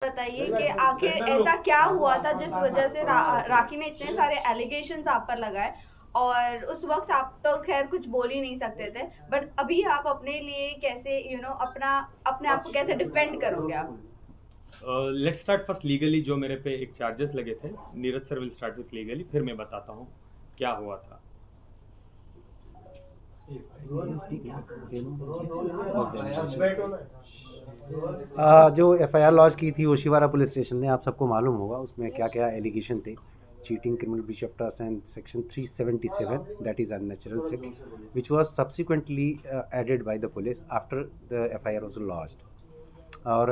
बताइए कि आखिर ऐसा क्या हुआ था जिस वजह से राखी ने इतने सारे एलिगेशंस आप पर लगाए। और उस वक्त आप तो खैर कुछ बोल ही नहीं सकते थे, बट अभी आप अपने लिए कैसे अपना अपने आप को कैसे डिफेंड करोगे आप। Let's start first legally. जो मेरे पे एक चार्जेस लगे थे, Neeraj sir will start with legally, फिर मैं बताता हूँ क्या हुआ था। जो एफआईआर लॉन्च की थी ओशिवारा पुलिस स्टेशन ने, आप सबको मालूम होगा उसमें क्या क्या एलिगेशन थे। Cheating, criminal breach of trust and section 377, that is unnatural sex, which was subsequently added by the police after the FIR was launched. और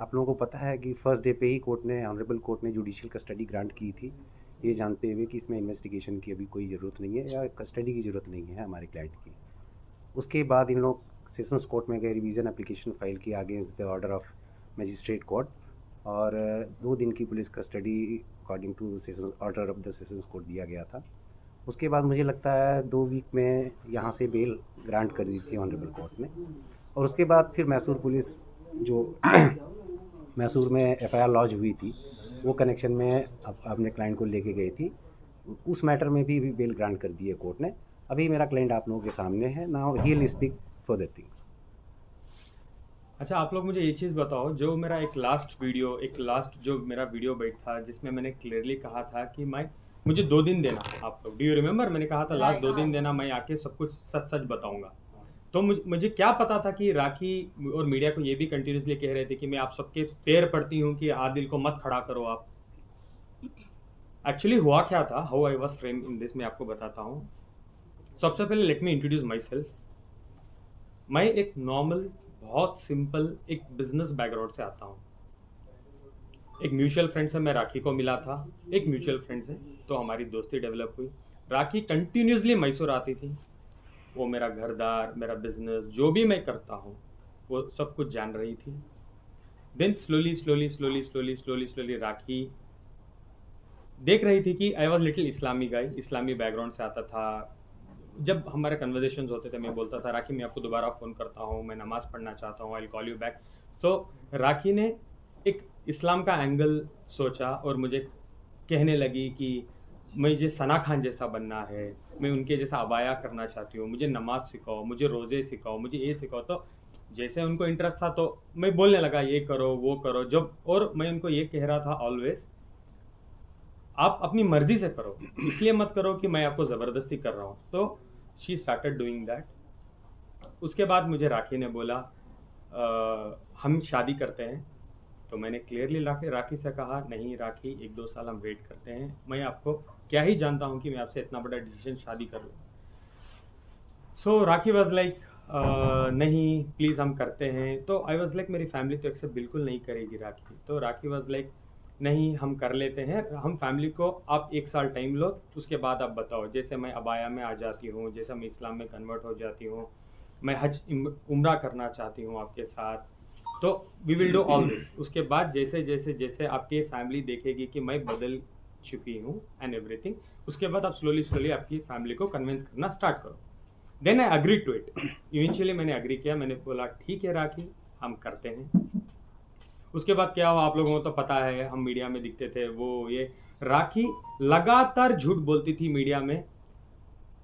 आप लोगों को पता है कि फर्स्ट डे पे ही ऑनरेबल कोर्ट ने जुडिशियल कस्टडी ग्रांट की थी, ये जानते हुए कि इसमें इन्वेस्टिगेशन की अभी कोई ज़रूरत नहीं है या कस्टडी की ज़रूरत नहीं है हमारे क्लाइंट की। उसके बाद इन लोग सेशंस कोर्ट में गए, रिवीजन एप्लीकेशन फाइल किया against the order of magistrate court, और 2 दिन की police custody according two sessions order of the sessions court दिया गया था। उसके बाद मुझे लगता है 2 वीक में यहाँ से बेल ग्रांट कर दी थी ऑनरेबल कोर्ट ने। और उसके बाद फिर मैसूर पुलिस जो मैसूर में एफआईआर लॉन्च हुई थी, वो कनेक्शन में अपने क्लाइंट को लेके गई थी। उस मैटर में भी बेल ग्रांट कर दी है कोर्ट ने। अभी मेरा क्लाइंट आप लोगों के सामने है, now he will speak further things. अच्छा, आप लोग मुझे ये चीज़ बताओ, जो मेरा एक लास्ट जो मेरा वीडियो बैठ था जिसमें मैंने क्लियरली कहा था कि मुझे 2 दिन देना। आप लोग डू यू रिमेंबर, मैंने कहा था लास्ट 2 दिन देना, मैं आके सब कुछ सच सच बताऊंगा। तो मुझे क्या पता था कि राखी और मीडिया को ये भी कंटिन्यूसली कह रहे थे कि मैं आप सबके पैर पड़ती हूँ कि आदिल को मत खड़ा करो आप। एक्चुअली हुआ क्या था, how I was frame in this, मैं आपको बताता हूँ। सबसे पहले let me introduce my self. मैं एक नॉर्मल, बहुत सिंपल एक बिजनेस बैकग्राउंड से आता हूँ। एक म्यूचुअल फ्रेंड से मैं राखी को मिला था, एक म्यूचुअल फ्रेंड से, तो हमारी दोस्ती डेवलप हुई। राखी कंटिन्यूसली मैसूर आती थी, वो मेरा घरदार, मेरा बिजनेस, जो भी मैं करता हूँ वो सब कुछ जान रही थी। Then slowly slowly slowly slowly slowly slowly Rakhi देख रही थी कि आई वॉज लिटिल इस्लामी गाय, इस्लामी बैकग्राउंड से आता था। जब हमारे कन्वर्जेशन होते थे मैं बोलता था राखी मैं आपको दोबारा फ़ोन करता हूँ, मैं नमाज़ पढ़ना चाहता हूँ, आई कॉल यू बैक। सो राखी ने एक इस्लाम का एंगल सोचा और मुझे कहने लगी कि मुझे सना खान जैसा बनना है, मैं उनके जैसा अबाया करना चाहती हूँ, मुझे नमाज सिखाओ, मुझे रोज़े सिखाओ, मुझे ये सिखाओ। तो जैसे उनको इंटरेस्ट था तो मैं बोलने लगा ये करो वो करो। जब और मैं उनको ये कह रहा था ऑलवेज, आप अपनी मर्जी से करो, इसलिए मत करो कि मैं आपको ज़बरदस्ती कर रहा हूँ। तो शी स्टार्टेड डूइंग दैट। उसके बाद मुझे राखी ने बोला हम शादी करते हैं। तो मैंने क्लियरली राखी से कहा नहीं राखी, 1-2 साल हम वेट करते हैं, मैं आपको क्या ही जानता हूँ कि मैं आपसे इतना बड़ा डिसीजन शादी कर लूँ। सो राखी वॉज लाइक नहीं प्लीज़ हम करते हैं। तो आई वॉज लाइक मेरी फैमिली तो एक्सेप्ट बिल्कुल नहीं करेगी राखी। तो राखी वॉज लाइक नहीं हम कर लेते हैं, हम फैमिली को आप 1 साल टाइम लो, उसके बाद आप बताओ। जैसे मैं अबाया में आ जाती हूँ, जैसे मैं इस्लाम में कन्वर्ट हो जाती हूँ, मैं हज उम्रा करना चाहती हूँ आपके साथ, तो we will do all this. उसके बाद जैसे जैसे जैसे आपकी फैमिली देखेगी कि मैं बदल चुकी हूँ एंड एवरीथिंग, उसके बाद आप स्लोली स्लोली आपकी फैमिली को कन्विंस करना स्टार्ट करो। Then I agree to it. Eventually मैंने अग्री किया, मैंने बोला ठीक है राखी हम करते हैं। उसके बाद क्या हुआ आप लोगों को तो पता है, हम मीडिया में दिखते थे वो ये। राखी लगातार झूठ बोलती थी मीडिया में।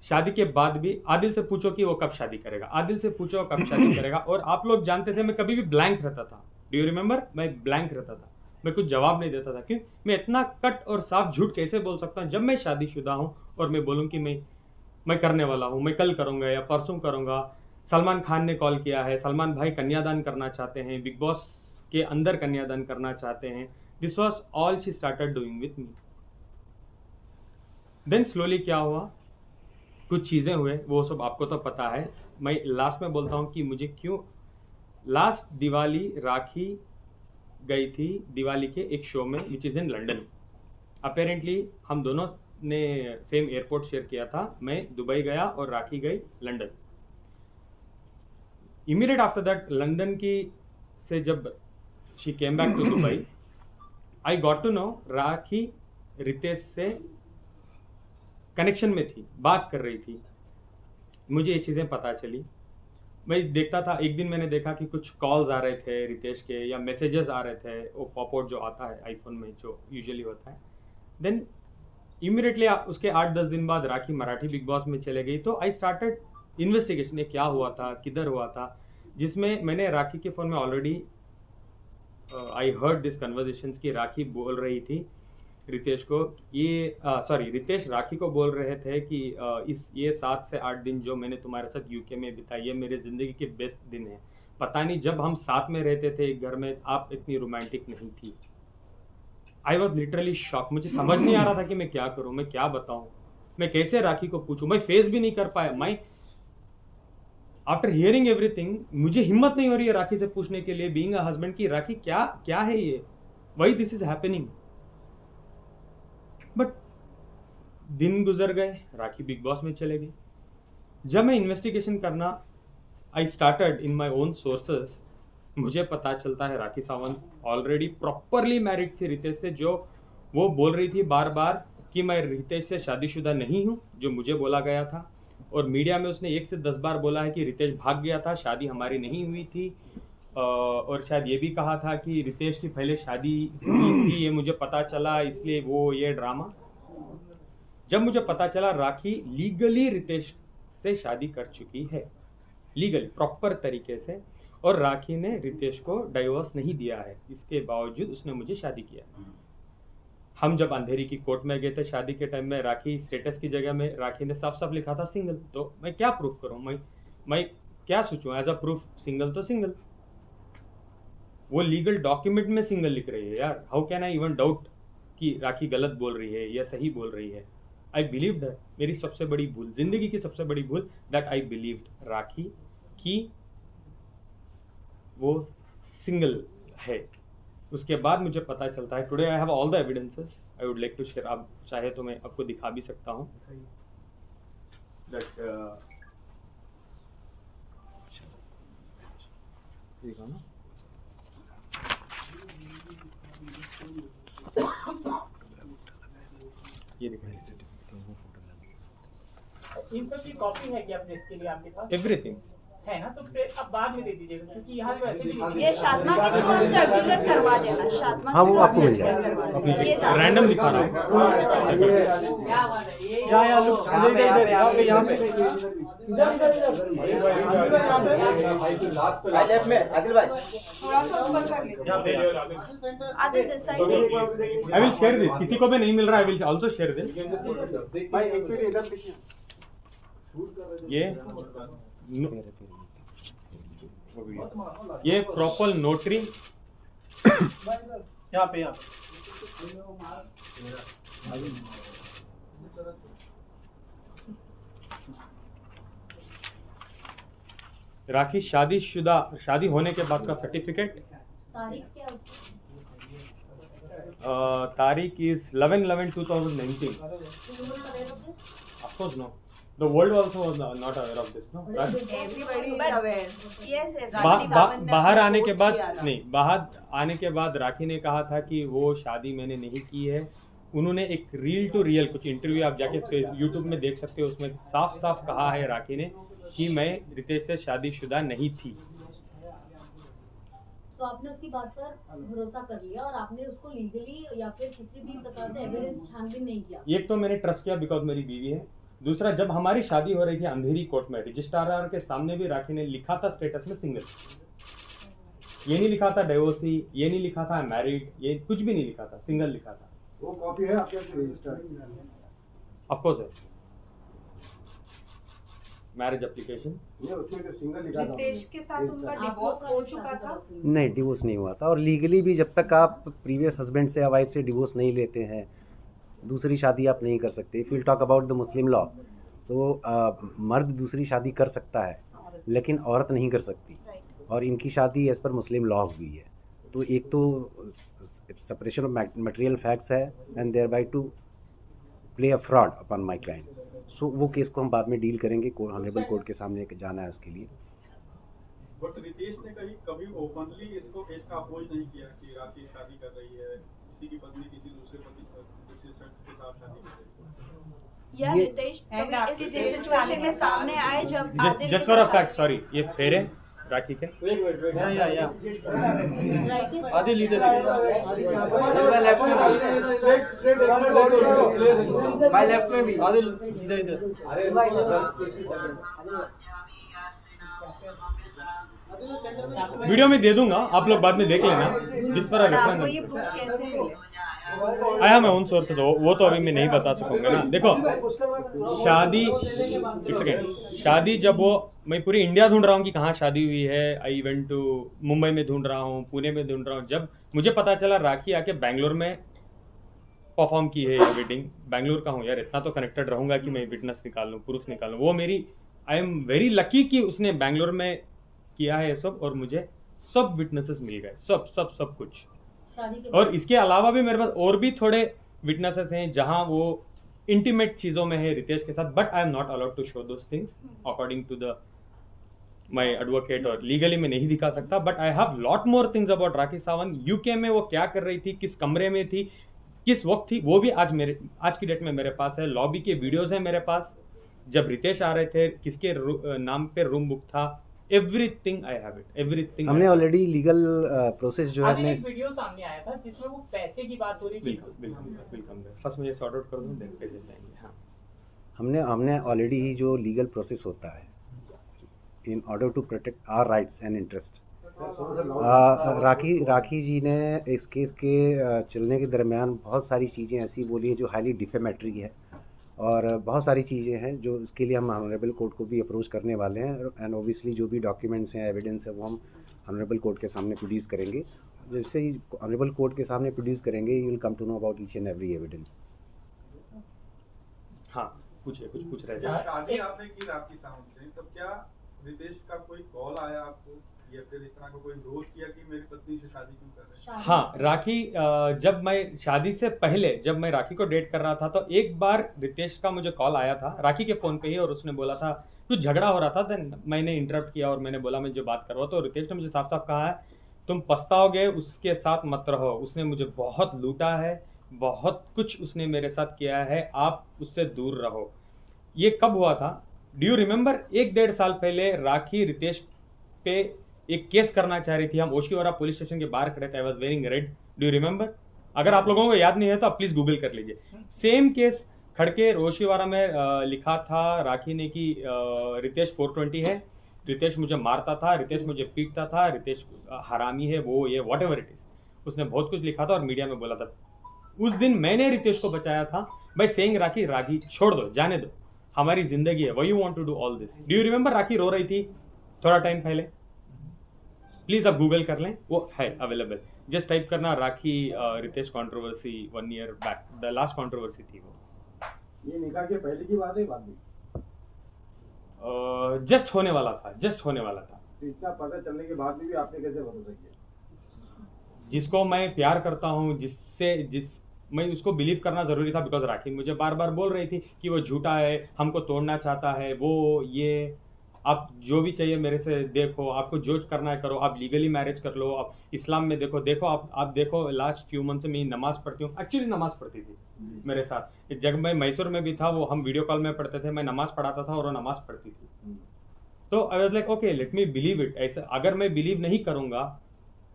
शादी के बाद भी आदिल से पूछो कि वो कब शादी करेगा, आदिल से पूछो कब शादी करेगा। और आप लोग जानते थे मैं कभी भी ब्लैंक रहता था। डू यू रिमेंबर, मैं ब्लैंक रहता था, मैं कुछ जवाब नहीं देता था। क्यों, मैं इतना कट और साफ झूठ कैसे बोल सकता हूँ जब मैं शादीशुदा हूँ और मैं बोलूँ कि मैं करने वाला हूँ, मैं कल करूँगा या परसों करूँगा। सलमान खान ने कॉल किया है, सलमान भाई कन्यादान करना चाहते हैं, बिग बॉस के अंदर कन्यादान करना चाहते हैं। This was all she started doing with me. Then slowly क्या हुआ, कुछ चीज़ें हुए, वो सब आपको तो पता है। मैं लास्ट में बोलता हूँ कि मुझे क्यों। लास्ट दिवाली राखी गई थी दिवाली के एक शो में which is in London. Apparently हम दोनों ने सेम एयरपोर्ट शेयर किया था। मैं दुबई गया और राखी गई London. Immediate after that London की से जब she came back to Dubai, I got to know Rakhi Ritesh से कनेक्शन में थी, बात कर रही थी। मुझे ये चीज़ें पता चली। मैं देखता था, एक दिन मैंने देखा कि कुछ कॉल्स आ रहे थे रितेश के या मैसेजेस आ रहे थे, वो पॉपआउट जो आता है आईफोन में जो यूजुअली होता है। देन इमीडिएटली उसके 8-10 दिन बाद राखी मराठी बिग बॉस में चले गई, तो आई स्टार्टेड इन्वेस्टिगेशन, ये क्या हुआ था, किधर हुआ था, जिसमें मैंने राखी के फ़ोन में already I heard this conversations की राखी बोल रही थी रितेश को, ये सॉरी रितेश राखी को बोल रहे थे कि ये 7 से 8 दिन जो मैंने तुम्हारे साथ यूके में बिताए ये मेरी ज़िंदगी के बेस्ट दिन है। पता नहीं जब हम साथ में रहते थे एक घर में आप इतनी रोमांटिक नहीं थी। आई वॉज लिटरली शॉक, मुझे समझ नहीं आ रहा था कि मैं क्या करूं, मैं क्या बताऊं, मैं कैसे राखी को पूछूं, मैं फेस भी नहीं कर पाया। मैं आफ्टर हियरिंग एवरीथिंग मुझे हिम्मत नहीं हो रही है राखी से पूछने के लिए, बीइंग अ हस्बैंड, की राखी क्या क्या है ये, why this is happening. But दिन गुजर गए, राखी बिग बॉस में चले गई। जब मैं इन्वेस्टिगेशन करना I started in my own sources, मुझे पता चलता है Rakhi Sawant already properly married थी रितेश से, जो वो बोल रही थी बार बार कि मैं रितेश से शादीशुदा नहीं हूँ, जो मुझे बोला गया था। और मीडिया में उसने 1 से 10 बार बोला है कि रितेश भाग गया था, शादी हमारी नहीं हुई थी। और शायद ये भी कहा था कि रितेश की पहले शादी हुई थी, ये मुझे पता चला, इसलिए वो ये ड्रामा। जब मुझे पता चला राखी लीगली रितेश से शादी कर चुकी है, लीगल प्रॉपर तरीके से, और राखी ने रितेश को डाइवोर्स नहीं दिया है, इसके बावजूद उसने मुझे शादी किया। हम जब अंधेरी की कोर्ट में गए थे शादी के टाइम में, राखी स्टेटस की जगह में राखी ने साफ साफ लिखा था सिंगल। तो मैं क्या प्रूफ करूं, मैं क्या सोचूं, एज अ प्रूफ सिंगल तो सिंगल, वो लीगल डॉक्यूमेंट में सिंगल लिख रही है यार। How can I even doubt कि राखी गलत बोल रही है या सही बोल रही है। आई बिलीव्ड हर, मेरी सबसे बड़ी भूल, जिंदगी की सबसे बड़ी भूल, दैट आई बिलीव्ड राखी कि वो सिंगल है। उसके बाद मुझे पता चलता है, today I have all the evidences, I would like to share. आप चाहे तो मैं आपको दिखा भी सकता हूँ दैट ना, ये दिखाइए इन सब की कॉपी है क्या प्रेस के लिए आपके पास? एवरीथिंग है ना, तो अब बाद में दे दीजिएगा क्योंकि यहाँ पे वैसे भी नहीं ये शाज़मा के थ्रू हम सर्कुलर करवा देना, शाज़मा हाँ, के वो थ्रू आपको हम मिल circular जाएगा। करवा देना। ये ज़्यादा- रैंडम दिखा रहा हूँ। या लुक इधर यहाँ पे लेफ्ट में आदिल भाई थोड़ा सा ऊपर कर लीजिए। Adil this side please। I will share this, किसी को भी नहीं मिल रहा, I will also share this. भाई एक मिनट इधर देखिए। ये प्रॉपर नोटरी, यहाँ पे राखी शादी होने के बाद का सर्टिफिकेट। तारीख क्या है उसकी? तारीख is 11/11/2019। Of course no. The world also was not aware of this, no? Everybody is But- aware. Yes, बाहर आने के बाद नहीं, बाहर आने के बाद राखी ने कहा था कि वो शादी मैंने नहीं की है। उन्होंने एक रील टू रियल कुछ इंटरव्यू आप जाके यूट्यूब में देख सकते हो, उसमें साफ साफ कहा है राखी ने कि मैं रितेश से शादीशुदा नहीं थी। तो आपने उसकी बात पर भरोसा कर लिया और आपने उसको लीगली या फिर किसी भी प्रकार से एविडेंस छानबीन नहीं किया? एक तो मैंने ट्रस्ट किया बिकॉज मेरी बीवी है, दूसरा जब हमारी शादी हो रही थी अंधेरी कोर्ट में, रजिस्ट्रार के सामने भी राखी ने लिखा था स्टेटस में सिंगल, ये नहीं लिखा था डिवोर्सी, ये नहीं लिखा था मैरिड, ये कुछ भी नहीं लिखा था, सिंगल लिखा था। वो कॉपी है आपके रजिस्टर? ऑफ कोर्स है, मैरिज एप्लीकेशन। ये उसमें जो सिंगल लिखा था रितेश के साथ उनका डिवोर्स हो चुका था। नहीं, डिवोर्स नहीं हुआ था। और लीगली भी जब तक आप प्रीवियस हस्बैंड से या वाइफ से डिवोर्स नहीं लेते हैं, दूसरी शादी आप नहीं कर सकते। If will talk about the Muslim law, तो मर्द दूसरी शादी कर सकता है लेकिन औरत नहीं कर सकती, और इनकी शादी एज़ पर मुस्लिम लॉ हुई है। तो एक तो सेपरेशन ऑफ मटेरियल फैक्ट्स है and thereby to play a fraud upon my client. So वो केस को हम बाद में डील करेंगे, ऑनरेबल कोर्ट के सामने जाना है उसके लिए। बट रितेश ने कभी ओपनली इसका अपोज नहीं किया कि राखी शादी कर रही है, किसी की पत्नी किसी दूसरे पति के साथ शादी करे। या ये- रितेश And कभी आपके इस जेल सिचुएशन में जाने सामने के आए जब जस्ट आदिल जस्ट के फॉर अ साथ फैक्ट, सॉरी, ये फेर है राखी के? आदिल भाई लेफ्ट में भी आदिल इधर इधर वीडियो में दे दूंगा, आप लोग बाद में देख लेना। जिस पर आपको ये रेफरेंस प्रूफ कैसे मिले? आया मैं उन सोर्स से, तो वो तो अभी मैं नहीं बता सकूंगा ना। देखो शादी, एक सेकेंड, शादी जब वो, मैं पूरी इंडिया ढूंढ रहा हूँ कि कहाँ शादी हुई है। आई इवेंट टू मुंबई में ढूंढ रहा हूँ, पुणे में ढूंढ रहा हूँ। जब मुझे पता चला राखी आके बैंगलोर में परफॉर्म की है वेडिंग, बैंगलोर का हूँ यार, इतना तो कनेक्टेड रहूंगा कि मैं विटनेस निकाल लूँ, प्रूफ निकाल लूँ। वो मेरी, आई एम वेरी लकी कि उसने बैंगलोर में किया है ये सब, और मुझे सब विटनेसेस मिल गए, सब सब सब कुछ। शादी के और इसके अलावा भी मेरे पास और भी थोड़े विटनेसेस हैं जहां वो इंटीमेट चीजों में है रितेश के साथ, but I am not allowed to show those things according to the my advocate, और लीगली मैं नहीं दिखा सकता। But I have lot more things about Rakhi Sawant. UK में वो क्या कर रही थी, किस कमरे में थी, किस वक्त थी, वो भी आज की डेट में मेरे पास है। लॉबी के वीडियोस हैं मेरे पास, जब रितेश आ रहे थे, किसके नाम पे रूम बुक था, everything I have it, everything. हमने ऑलरेडी लीगल प्रोसेस जो है आदिल अपने एक वीडियो सामने आया था जिसमें वो पैसे की बात हो रही थी। बिल्कुल फर्स्ट मुझे सॉर्ट आउट कर दूं, देन पे जाएंगे। हाँ, हमने ऑलरेडी ही जो लीगल प्रोसेस होता है in order to protect our rights and interest, Rakhi ji ने इस केस के चलने के दरमियान बहुत सारी चीज़ें ऐसी बोली हैं जो हाईली डिफेमेटरी है, और बहुत सारी चीज़ें हैं जो इसके लिए हम ऑनरेबल कोर्ट को भी अप्रोच करने वाले हैं। एंड ओबियसली जो भी डॉक्यूमेंट्स हैं, एविडेंस है, वो हम ऑनरेबल कोर्ट के सामने प्रोड्यूस करेंगे। जैसे ही ऑनरेबल कोर्ट के सामने प्रोड्यूस करेंगे, you will come to know about each and every evidence. हाँ, कुछ पूछ रहे थे। शादी आपने की राखी सावंत से, तब क्या रितेश का कोई कॉल आया आपको या फिर इस तरह का कोई विरोध किया कि मेरी पत्नी से शादी क्यों कर रहे हैं? हाँ, राखी जब मैं शादी से पहले जब मैं राखी को डेट कर रहा था, तो एक बार रितेश का मुझे कॉल आया था राखी के फ़ोन पे ही, और उसने बोला था कुछ झगड़ा हो रहा था। देन मैंने इंटरप्ट किया और मैंने बोला मुझे बात करवा। तो रितेश ने मुझे साफ साफ कहा है, तुम पछताओगे, उसके साथ मत रहो, उसने मुझे बहुत लूटा है, बहुत कुछ उसने मेरे साथ किया है, आप उससे दूर रहो। ये कब हुआ था? Do you remember? 1-1.5 साल पहले राखी रितेश पे एक केस करना चाह रही थी। हम ओशिवारा पुलिस स्टेशन के बाहर खड़े थे, I was wearing red. Do you remember? अगर आप लोगों को याद नहीं है तो आप प्लीज गूगल कर लीजिए। सेम केस खड़के ओशिवारा में लिखा था राखी ने कि रितेश 420 है, रितेश मुझे मारता था, रितेश मुझे पीटता था, रितेश हरामी है, वो ये व्हाटएवर इट इज, उसने बहुत कुछ लिखा था और मीडिया में बोला था। उस दिन मैंने रितेश को बचाया था बाय सेइंग राखी छोड़ दो, जाने दो, हमारी जिंदगी है, why you want to do all this. Do you remember? Rakhi रो रही थी थोड़ा टाइम पहले, प्लीज आप गूगल कर लें, वो है अवेलेबल। जस्ट टाइप करना Rakhi Ritesh controversy 1 year back, the last controversy थी वो। ये निकाह के पहले की बात है बाद में? जस्ट होने वाला था। तो इतना पता चलने के बाद भी आपने कैसे भरोसा किया? जिसको मैं प्यार करता हूँ, मैं उसको बिलीव करना जरूरी था, बिकॉज राखी मुझे बार बार बोल रही थी कि वो झूठा है, हमको तोड़ना चाहता है, वो ये। आप जो भी चाहिए मेरे से देखो, आपको जो करना है करो, आप लीगली मैरिज कर लो, आप इस्लाम में देखो आप देखो, लास्ट फ्यू मंथ से मैं नमाज पढ़ती हूँ, एक्चुअली नमाज पढ़ती थी मेरे साथ। जब मैं मैसूर में भी था, वो हम वीडियो कॉल में पढ़ते थे, मैं नमाज पढ़ाता था और वो नमाज पढ़ती थी। तो I was like okay, let me believe it. ऐसे अगर मैं बिलीव नहीं करूंगा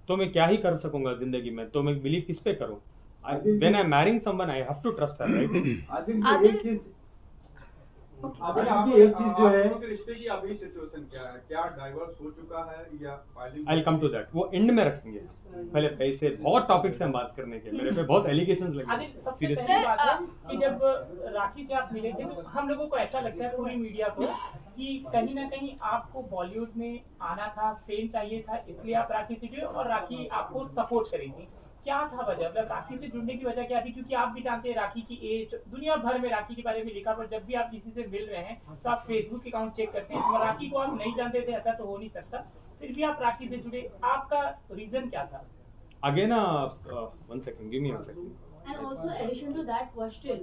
तो मैं क्या ही कर सकूंगा जिंदगी में, तो मैं बिलीव किस पे करूं? When I am marrying someone I have to trust her, right? Adil, एक चीज जो है, आप लोगों के रिश्ते की अभी सिचुएशन क्या है? क्या डाइवोर्स हो चुका है या filing? I will come to that, वो एंड में रखेंगे। पहले पैसे, बहुत टॉपिक्स हैं बात करने के, मेरे पे बहुत एलिगेशंस लगे। आदिल, सबसे Seriously. पहली बात है कि जब राखी से आप मिले थे तो हम लोगों को ऐसा लगता है, पूरी मीडिया को, कि कहीं ना कहीं आपको बॉलीवुड में आना था, फेम चाहिए था, इसलिए आप राखी से जुड़े और राखी आपको सपोर्ट करी थी। क्या था वजह, मतलब राखी से जुड़ने की वजह क्या थी? क्योंकि आप भी जानते हैं राखी की एज, दुनिया भर में राखी के बारे में लिखा, पर जब भी आप किसी से मिल रहे हैं तो आप फेसबुक अकाउंट चेक करते हैं, तो राखी को आप नहीं जानते थे, ऐसा तो हो नहीं सकता, फिर भी आप राखी से जुड़े, आपका रीजन क्या था? Again 1 second, give me 1 second. And also, addition to that question,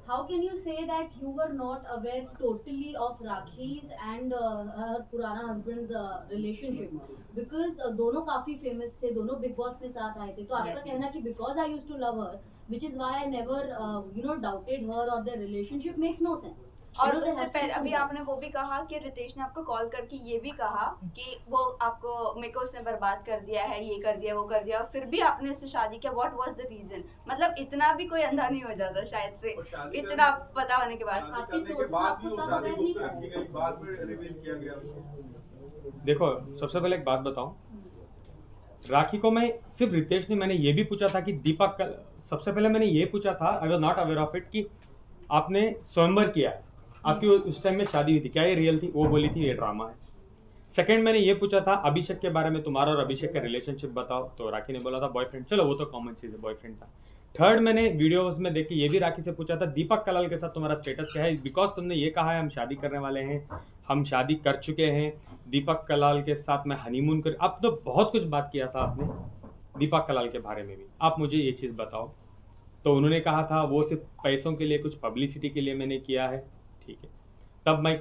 how can you say that you were not aware totally of Rakhi's and her पुराना husband's relationship? Because दोनों काफी famous थे, दोनों Big Boss में साथ आए थे, तो आपका कहना कि because I used to love her, which is why I never doubted her or their relationship makes no sense. और there उससे has to be पहले some अभी doubt. आपने वो भी कहा कि रितेश ने आपको कॉल करके ये भी कहा कि वो आपको मेरे को उसने बर्बाद कर दिया है, ये कर दिया, वो कर दिया, और फिर भी आपने उससे शादी किया. What was the reason? मतलब इतना भी कोई अंधा नहीं हो जाता शायद से, और शादी इतना पता होने के बाद. शादी आपकी करने सोच के बाद आपको भी वो तब शादी अवेयर नहीं गुप्त रखी गई, बाद में रिवील किया गया उसको. देखो, सबसे पहले एक बात बताऊं, राखी को मैं सिर्फ रितेश ने, मैंने ये भी पूछा था कि दीपक, सबसे पहले मैंने ये पूछा था, I was not aware of it, कि आपने स्वयंवर किया है, आपकी उस टाइम में शादी हुई थी, क्या ये रियल थी? वो बोली थी ये ड्रामा है. सेकंड मैंने ये पूछा था अभिषेक के बारे में, तुम्हारा और अभिषेक का रिलेशनशिप बताओ, तो राखी ने बोला था बॉयफ्रेंड. चलो वो तो कॉमन चीज़ है, बॉयफ्रेंड था. थर्ड मैंने वीडियोस में देख के ये भी राखी से पूछा था दीपक कलाल के साथ तुम्हारा स्टेटस क्या है, बिकॉज तुमने ये कहा है हम शादी करने वाले हैं, हम शादी कर चुके हैं, दीपक कलाल के साथ मैं हनीमून कर. अब तो बहुत कुछ बात किया था आपने दीपक कलाल के बारे में भी, आप मुझे ये चीज़ बताओ. तो उन्होंने कहा था वो सिर्फ पैसों के लिए, कुछ पब्लिसिटी के लिए मैंने किया है. ठीक है, तब मैं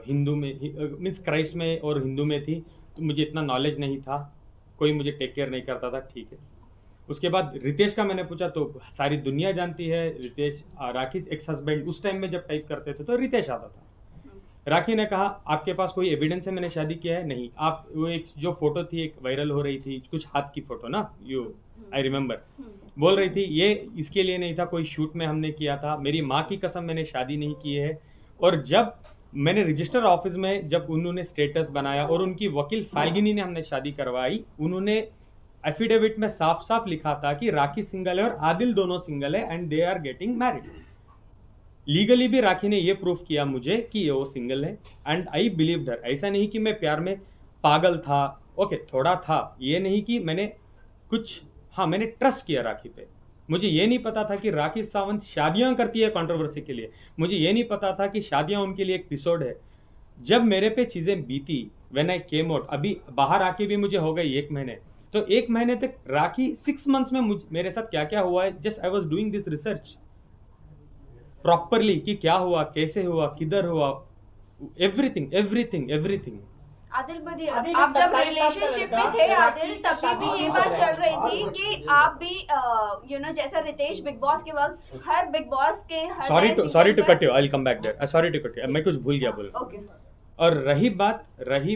हिंदू में मीन्स क्राइस्ट में और हिंदू में थी, तो मुझे इतना नॉलेज नहीं था, कोई मुझे टेक केयर नहीं करता था. ठीक है, उसके बाद रितेश का मैंने पूछा तो सारी दुनिया जानती है रितेश, राखी एक्स हस्बैंड, उस टाइम में जब टाइप करते थे तो रितेश आता था. राखी ने कहा आपके पास कोई एविडेंस है मैंने शादी किया है? नहीं. आप वो एक जो फोटो थी एक वायरल हो रही थी, कुछ हाथ की फोटो ना, यू आई रिमेम्बर, बोल रही थी ये इसके लिए नहीं था, कोई शूट में हमने किया था, मेरी माँ की कसम मैंने शादी नहीं की है. और जब मैंने रजिस्टर ऑफिस में जब उन्होंने स्टेटस बनाया और उनकी वकील फाल्गिनी ने हमने शादी करवाई, उन्होंने एफिडेविट में साफ साफ लिखा था कि राखी सिंगल है और आदिल दोनों सिंगल है and they are getting married. Legally भी राखी ने ये प्रूफ किया मुझे कि वो सिंगल है एंड आई बिलीव्ड हर. ऐसा नहीं कि मैं प्यार में पागल था, ओके थोड़ा था, ये नहीं कि मैंने कुछ, हाँ मैंने ट्रस्ट किया राखी पे. मुझे ये नहीं पता था कि राखी सावंत शादियां करती है कंट्रोवर्सी के लिए, मुझे ये नहीं पता था कि शादियां उनके लिए एक एपिसोड है. जब मेरे पे चीज़ें बीती, व्हेन आई केम आउट, अभी बाहर आके भी मुझे हो गई 1 महीने, तो 1 महीने तक राखी 6 मंथ्स में मेरे साथ क्या क्या हुआ है, just I was doing this research properly कि क्या हुआ, कैसे हुआ, किधर हुआ, एवरीथिंग एवरीथिंग एवरीथिंग. आदिल बड़ी, आदिल आप एक जब 27 रिलेशनशिप साल का में थे लड़का, आदिल, राखी से तभी शादी भी ये हुआ बात है। चल रही थी कि आप भी जैसा रितेश बिग बॉस के वक्त हर बिग बॉस के हर sorry to cut you, I will come back there, sorry to cut you, मैं कुछ भूल गया बोल. ओके. और रही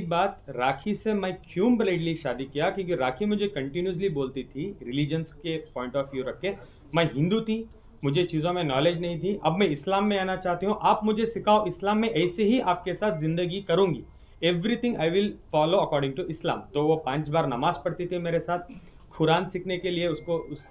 बात राखी से मैं क्यों ब्लाइंडली शादी किया, क्योंकि राखी मुझे कंटिन्यूसली बोलती थी रिलीजन्स के पॉइंट ऑफ व्यू रख के, मैं हिंदू थी, मुझे चीज़ों में नॉलेज नहीं थी, अब मैं इस्लाम में आना चाहती हूँ, आप मुझे सिखाओ इस्लाम में, ऐसे ही आपके साथ ज़िंदगी करूँगी, everything I will follow according to Islam. तो वो 5 बार नमाज पढ़ती थी मेरे साथ, कुरान सीखने के लिए उसको उस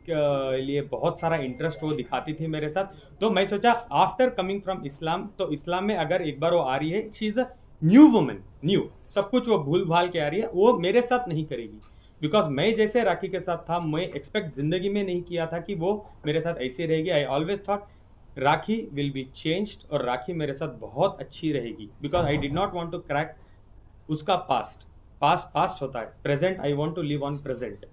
लिए बहुत सारा इंटरेस्ट वो दिखाती थी मेरे साथ. तो मैं सोचा आफ्टर कमिंग फ्रॉम इस्लाम, तो इस्लाम में अगर एक बार वो आ रही है, she is a new women, new सब कुछ वो भूल भाल के आ रही है, वो मेरे साथ नहीं करेगी. बिकॉज मैं जैसे राखी के साथ था, मैं एक्सपेक्ट जिंदगी में नहीं किया था कि वो मेरे साथ ऐसे रहेगी. I always thought Rakhi will be changed और राखी मेरे साथ बहुत अच्छी रहेगी, because I did not want to crack उसका पास्ट होता है, present I want to live on present.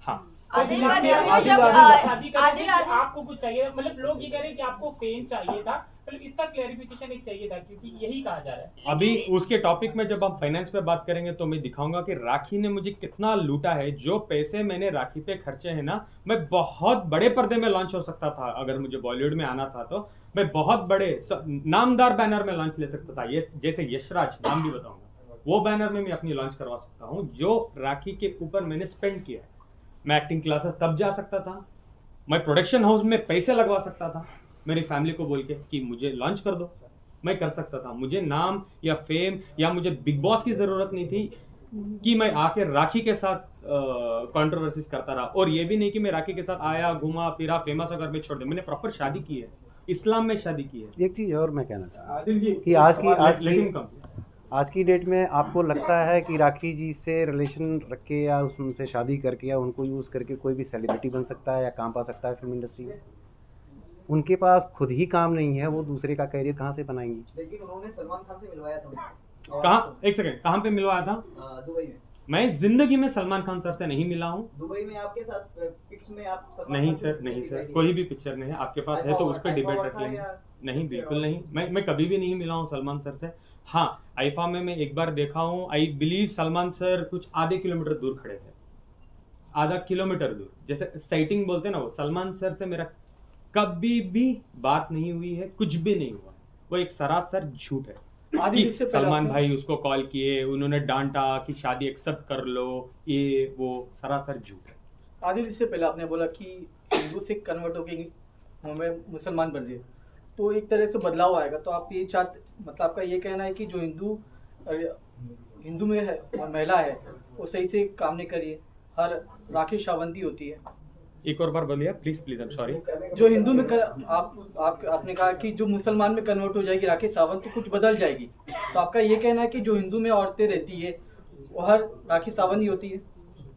हाँ आदिल आपने बड़ी, आदिल जब वाली शादी करनी आदिल थी, आदिल आपको कुछ चाहिए, मतलब लोग ये कह रहे हैं कि आपको फेम चाहिए था, मतलब इसका क्लेरिफिकेशन एक चाहिए था, क्योंकि यही कहा जा रहा है. अभी उसके टॉपिक में जब हम फाइनेंस पे बात करेंगे तो मैं दिखाऊंगा कि राखी ने मुझे कितना लूटा है. जो पैसे मैंने राखी पे खर्चे हैं ना, मैं बहुत बड़े पर्दे में लॉन्च हो सकता था, अगर मुझे बॉलीवुड में आना था तो मैं बहुत बड़े नामदार बैनर में लॉन्च ले सकता था. ये जैसे यशराज, नाम भी बताऊंगा, वो बैनर में मैं अपनी लॉन्च करवा सकता हूँ. जो राखी के ऊपर मैंने स्पेंड किया है, मैं एक्टिंग क्लासेस तब जा सकता था, मैं प्रोडक्शन हाउस में पैसे लगवा सकता था, मेरी फैमिली को बोल के कि मुझे लॉन्च कर दो, मैं कर सकता था. मुझे नाम या फेम या मुझे बिग बॉस की ज़रूरत नहीं थी कि मैं आके राखी के साथ कंट्रोवर्सीज करता रहा. और ये भी नहीं कि मैं राखी के साथ आया, घुमा फिरा, फेमस होकर मैं छोड़ दिया. मैंने प्रॉपर शादी की है, इस्लाम में शादी की है. एक चीज़ और मैं कहना चाहता आदिल जी हूँ कि आज की डेट में आपको लगता है कि राखी जी से रिलेशन रख के या उनसे शादी करके या उनको यूज़ करके कोई भी सेलिब्रिटी बन सकता है या काम पा सकता है फिल्म इंडस्ट्री में? उनके पास खुद ही काम नहीं है, वो दूसरे का करियर कहाँ से बनाएंगी? लेकिन उन्होंने सलमान खान से मिलवाया था कहाँ, एक सेकंड, कहाँ पे मिलवाया था? दुबई में. मैं जिंदगी में सलमान खान सर से नहीं मिला हूँ। दुबई में आपके साथ पिक्स में आप सलमान नहीं खान से सर, नहीं दिखाई सर, दी? कोई भी पिक्चर नहीं है। आपके पास है तो उस पर डिबेट रख लेंगे। नहीं, बिल्कुल नहीं, मैं कभी भी नहीं मिला हूँ सलमान सर से। हाँ, आईफा में मैं एक बार देखा हूँ, आई बिलीव सलमान सर कुछ आधे किलोमीटर दूर खड़े थे, आधा किलोमीटर दूर, जैसे साइटिंग बोलते हैं ना, वो सलमान सर से मेरा कभी भी बात नहीं हुई है, कुछ भी नहीं हुआ। वो एक सरासर झूठ है कि सलमान भाई उसको कॉल किए, उन्होंने डांटा कि शादी एक्सेप्ट कर लो, ये वो सरासर झूठ है। आदिल, इससे पहले आपने बोला कि हिंदू से कन्वर्ट होकर हमें मुसलमान बन रहे, तो एक तरह से बदलाव आएगा। तो आप ये चाहते, मतलब आपका ये कहना है कि जो हिंदू में है और महिला है वो सही से काम नहीं करिए, हर राखी शाबंदी होती है। एक और बार बोलिए प्लीज, आई एम सॉरी। जो हिंदू में आपने कहा कि जो मुसलमान में कन्वर्ट हो जाएगी राखी सावंत तो कुछ बदल जाएगी, तो आपका ये कहना है कि जो हिंदू में औरतें रहती है वो हर राखी सावंत ही होती है?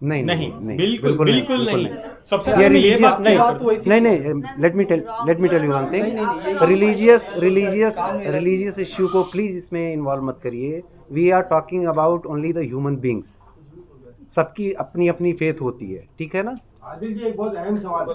नहीं, बिल्कुल नहीं। सबसे ये रिलीजियस बात नहीं, let me tell you one thing. Religious issue को प्लीज इसमें इन्वॉल्व मत करिए। We are talking about only the human beings. सबकी अपनी अपनी फेथ होती है, ठीक है ना। आदिल जी, एक बहुत अहम सवाल।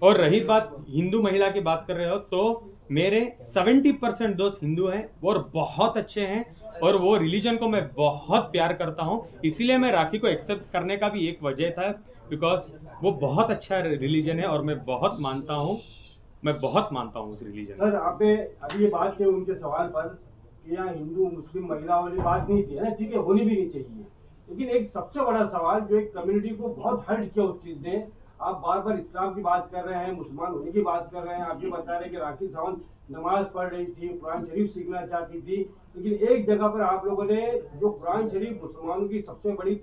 और रही बात हिंदू महिला की बात कर रहे हो, तो मेरे 70% दोस्त हिंदू हैं और बहुत अच्छे हैं, और वो रिलीजन को मैं बहुत प्यार करता हूँ। इसीलिए मैं राखी को एक्सेप्ट करने का भी एक वजह था, बिकॉज वो बहुत अच्छा रिलीजन है और मैं बहुत मानता हूँ उस रिलीजन। सर, आपने अभी ये बात की उनके सवाल पर कि यहाँ हिंदू मुस्लिम महिला वाली बात नहीं थी, है ना, ठीक है, होनी भी नहीं चाहिए। लेकिन एक सबसे बड़ा सवाल जो एक कम्युनिटी को बहुत हर्ट किया उस चीज ने, आप बार बार इस्लाम की बात कर रहे हैं, मुसलमान होने की बात कर रहे हैं, आप ये बता रहे हैं कि राखी सावंत नमाज पढ़ रही थी, कुरान शरीफ सीखना चाहती थी, लेकिन एक जगह पर आप लोगों ने जो कुरान शरीफ मुसलमानों की सबसे बड़ी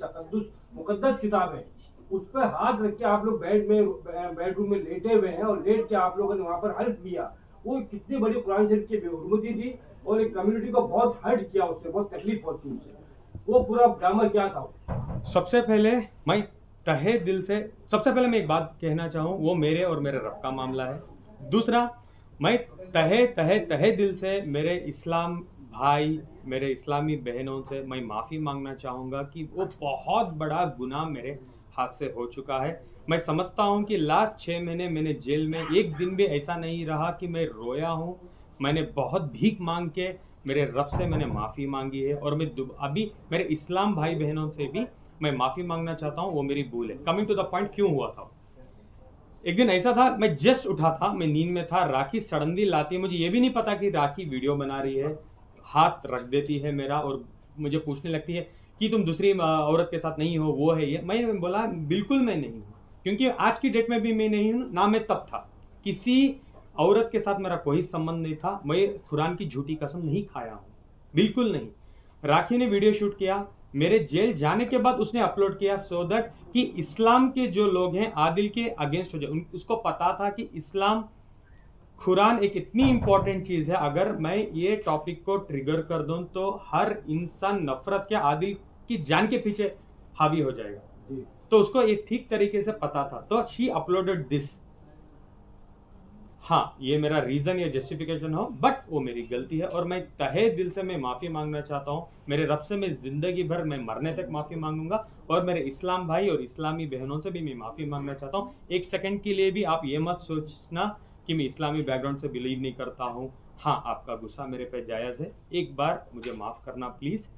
मुकद्दस किताब है, उस पर हाथ रख के आप लोग बेडरूम में लेटे हुए हैं, और लेट के आप लोगों ने वहाँ पर हर्ट किया। वो कितनी बड़ी कुरान शरीफ की बेहुरमती थी, और एक कम्युनिटी को बहुत हर्ट किया, उससे बहुत तकलीफ पहुंची उससे। वो पूरा ड्रामा क्या था? सबसे पहले मैं तहे दिल से मैं एक बात कहना चाहूँ, वो मेरे और मेरे रब का मामला है। दूसरा, मैं तहे दिल से मेरे इस्लाम भाई, मेरे इस्लामी बहनों से मैं माफ़ी मांगना चाहूँगा कि वो बहुत बड़ा गुनाह मेरे हाथ से हो चुका है। मैं समझता हूँ कि लास्ट 6 महीने मैंने जेल में एक दिन भी ऐसा नहीं रहा कि मैं रोया हूँ। मैंने बहुत भीख मांग के मेरे रब से मैंने माफ़ी मांगी है, और मैं अभी मेरे इस्लाम भाई बहनों से भी मैं माफ़ी मांगना चाहता हूँ, वो मेरी भूल है। कमिंग टू द पॉइंट, क्यों हुआ था, एक दिन ऐसा था, मैं जस्ट उठा था, मैं नींद में था, राखी सडनली लाती है, मुझे ये भी नहीं पता कि राखी वीडियो बना रही है, हाथ रख देती है मेरा और मुझे पूछने लगती है कि तुम दूसरी औरत के साथ नहीं हो, वो है ये। मैंने बोला बिल्कुल मैं नहीं हूँ, क्योंकि आज की डेट में भी मैं नहीं हूँ, ना मैं तब था। किसी औरत के साथ मेरा कोई संबंध नहीं था, मैं कुरान की झूठी कसम नहीं खाया हूँ, बिल्कुल नहीं। राखी ने वीडियो शूट किया, मेरे जेल जाने के बाद उसने अपलोड किया, सो दैट कि इस्लाम के जो लोग हैं आदिल के अगेंस्ट हो जाए। उसको पता था कि इस्लाम, कुरान एक इतनी इंपॉर्टेंट चीज़ है, अगर मैं ये टॉपिक को ट्रिगर कर दूं तो हर इंसान नफरत के आदिल की जान के पीछे हावी हो जाएगा। तो उसको एक ठीक तरीके से पता था, तो शी अपलोडेड दिस। हाँ, ये मेरा रीजन या जस्टिफिकेशन हो, बट वो मेरी गलती है, और मैं तहे दिल से मैं माफ़ी मांगना चाहता हूँ। मेरे रब से मैं ज़िंदगी भर, मैं मरने तक माफ़ी मांगूंगा, और मेरे इस्लाम भाई और इस्लामी बहनों से भी मैं माफ़ी मांगना चाहता हूँ। एक सेकंड के लिए भी आप ये मत सोचना कि मैं इस्लामी बैकग्राउंड से बिलीव नहीं करता हूँ। हाँ, आपका गुस्सा मेरे पे जायज़ है, एक बार मुझे माफ़ करना प्लीज़।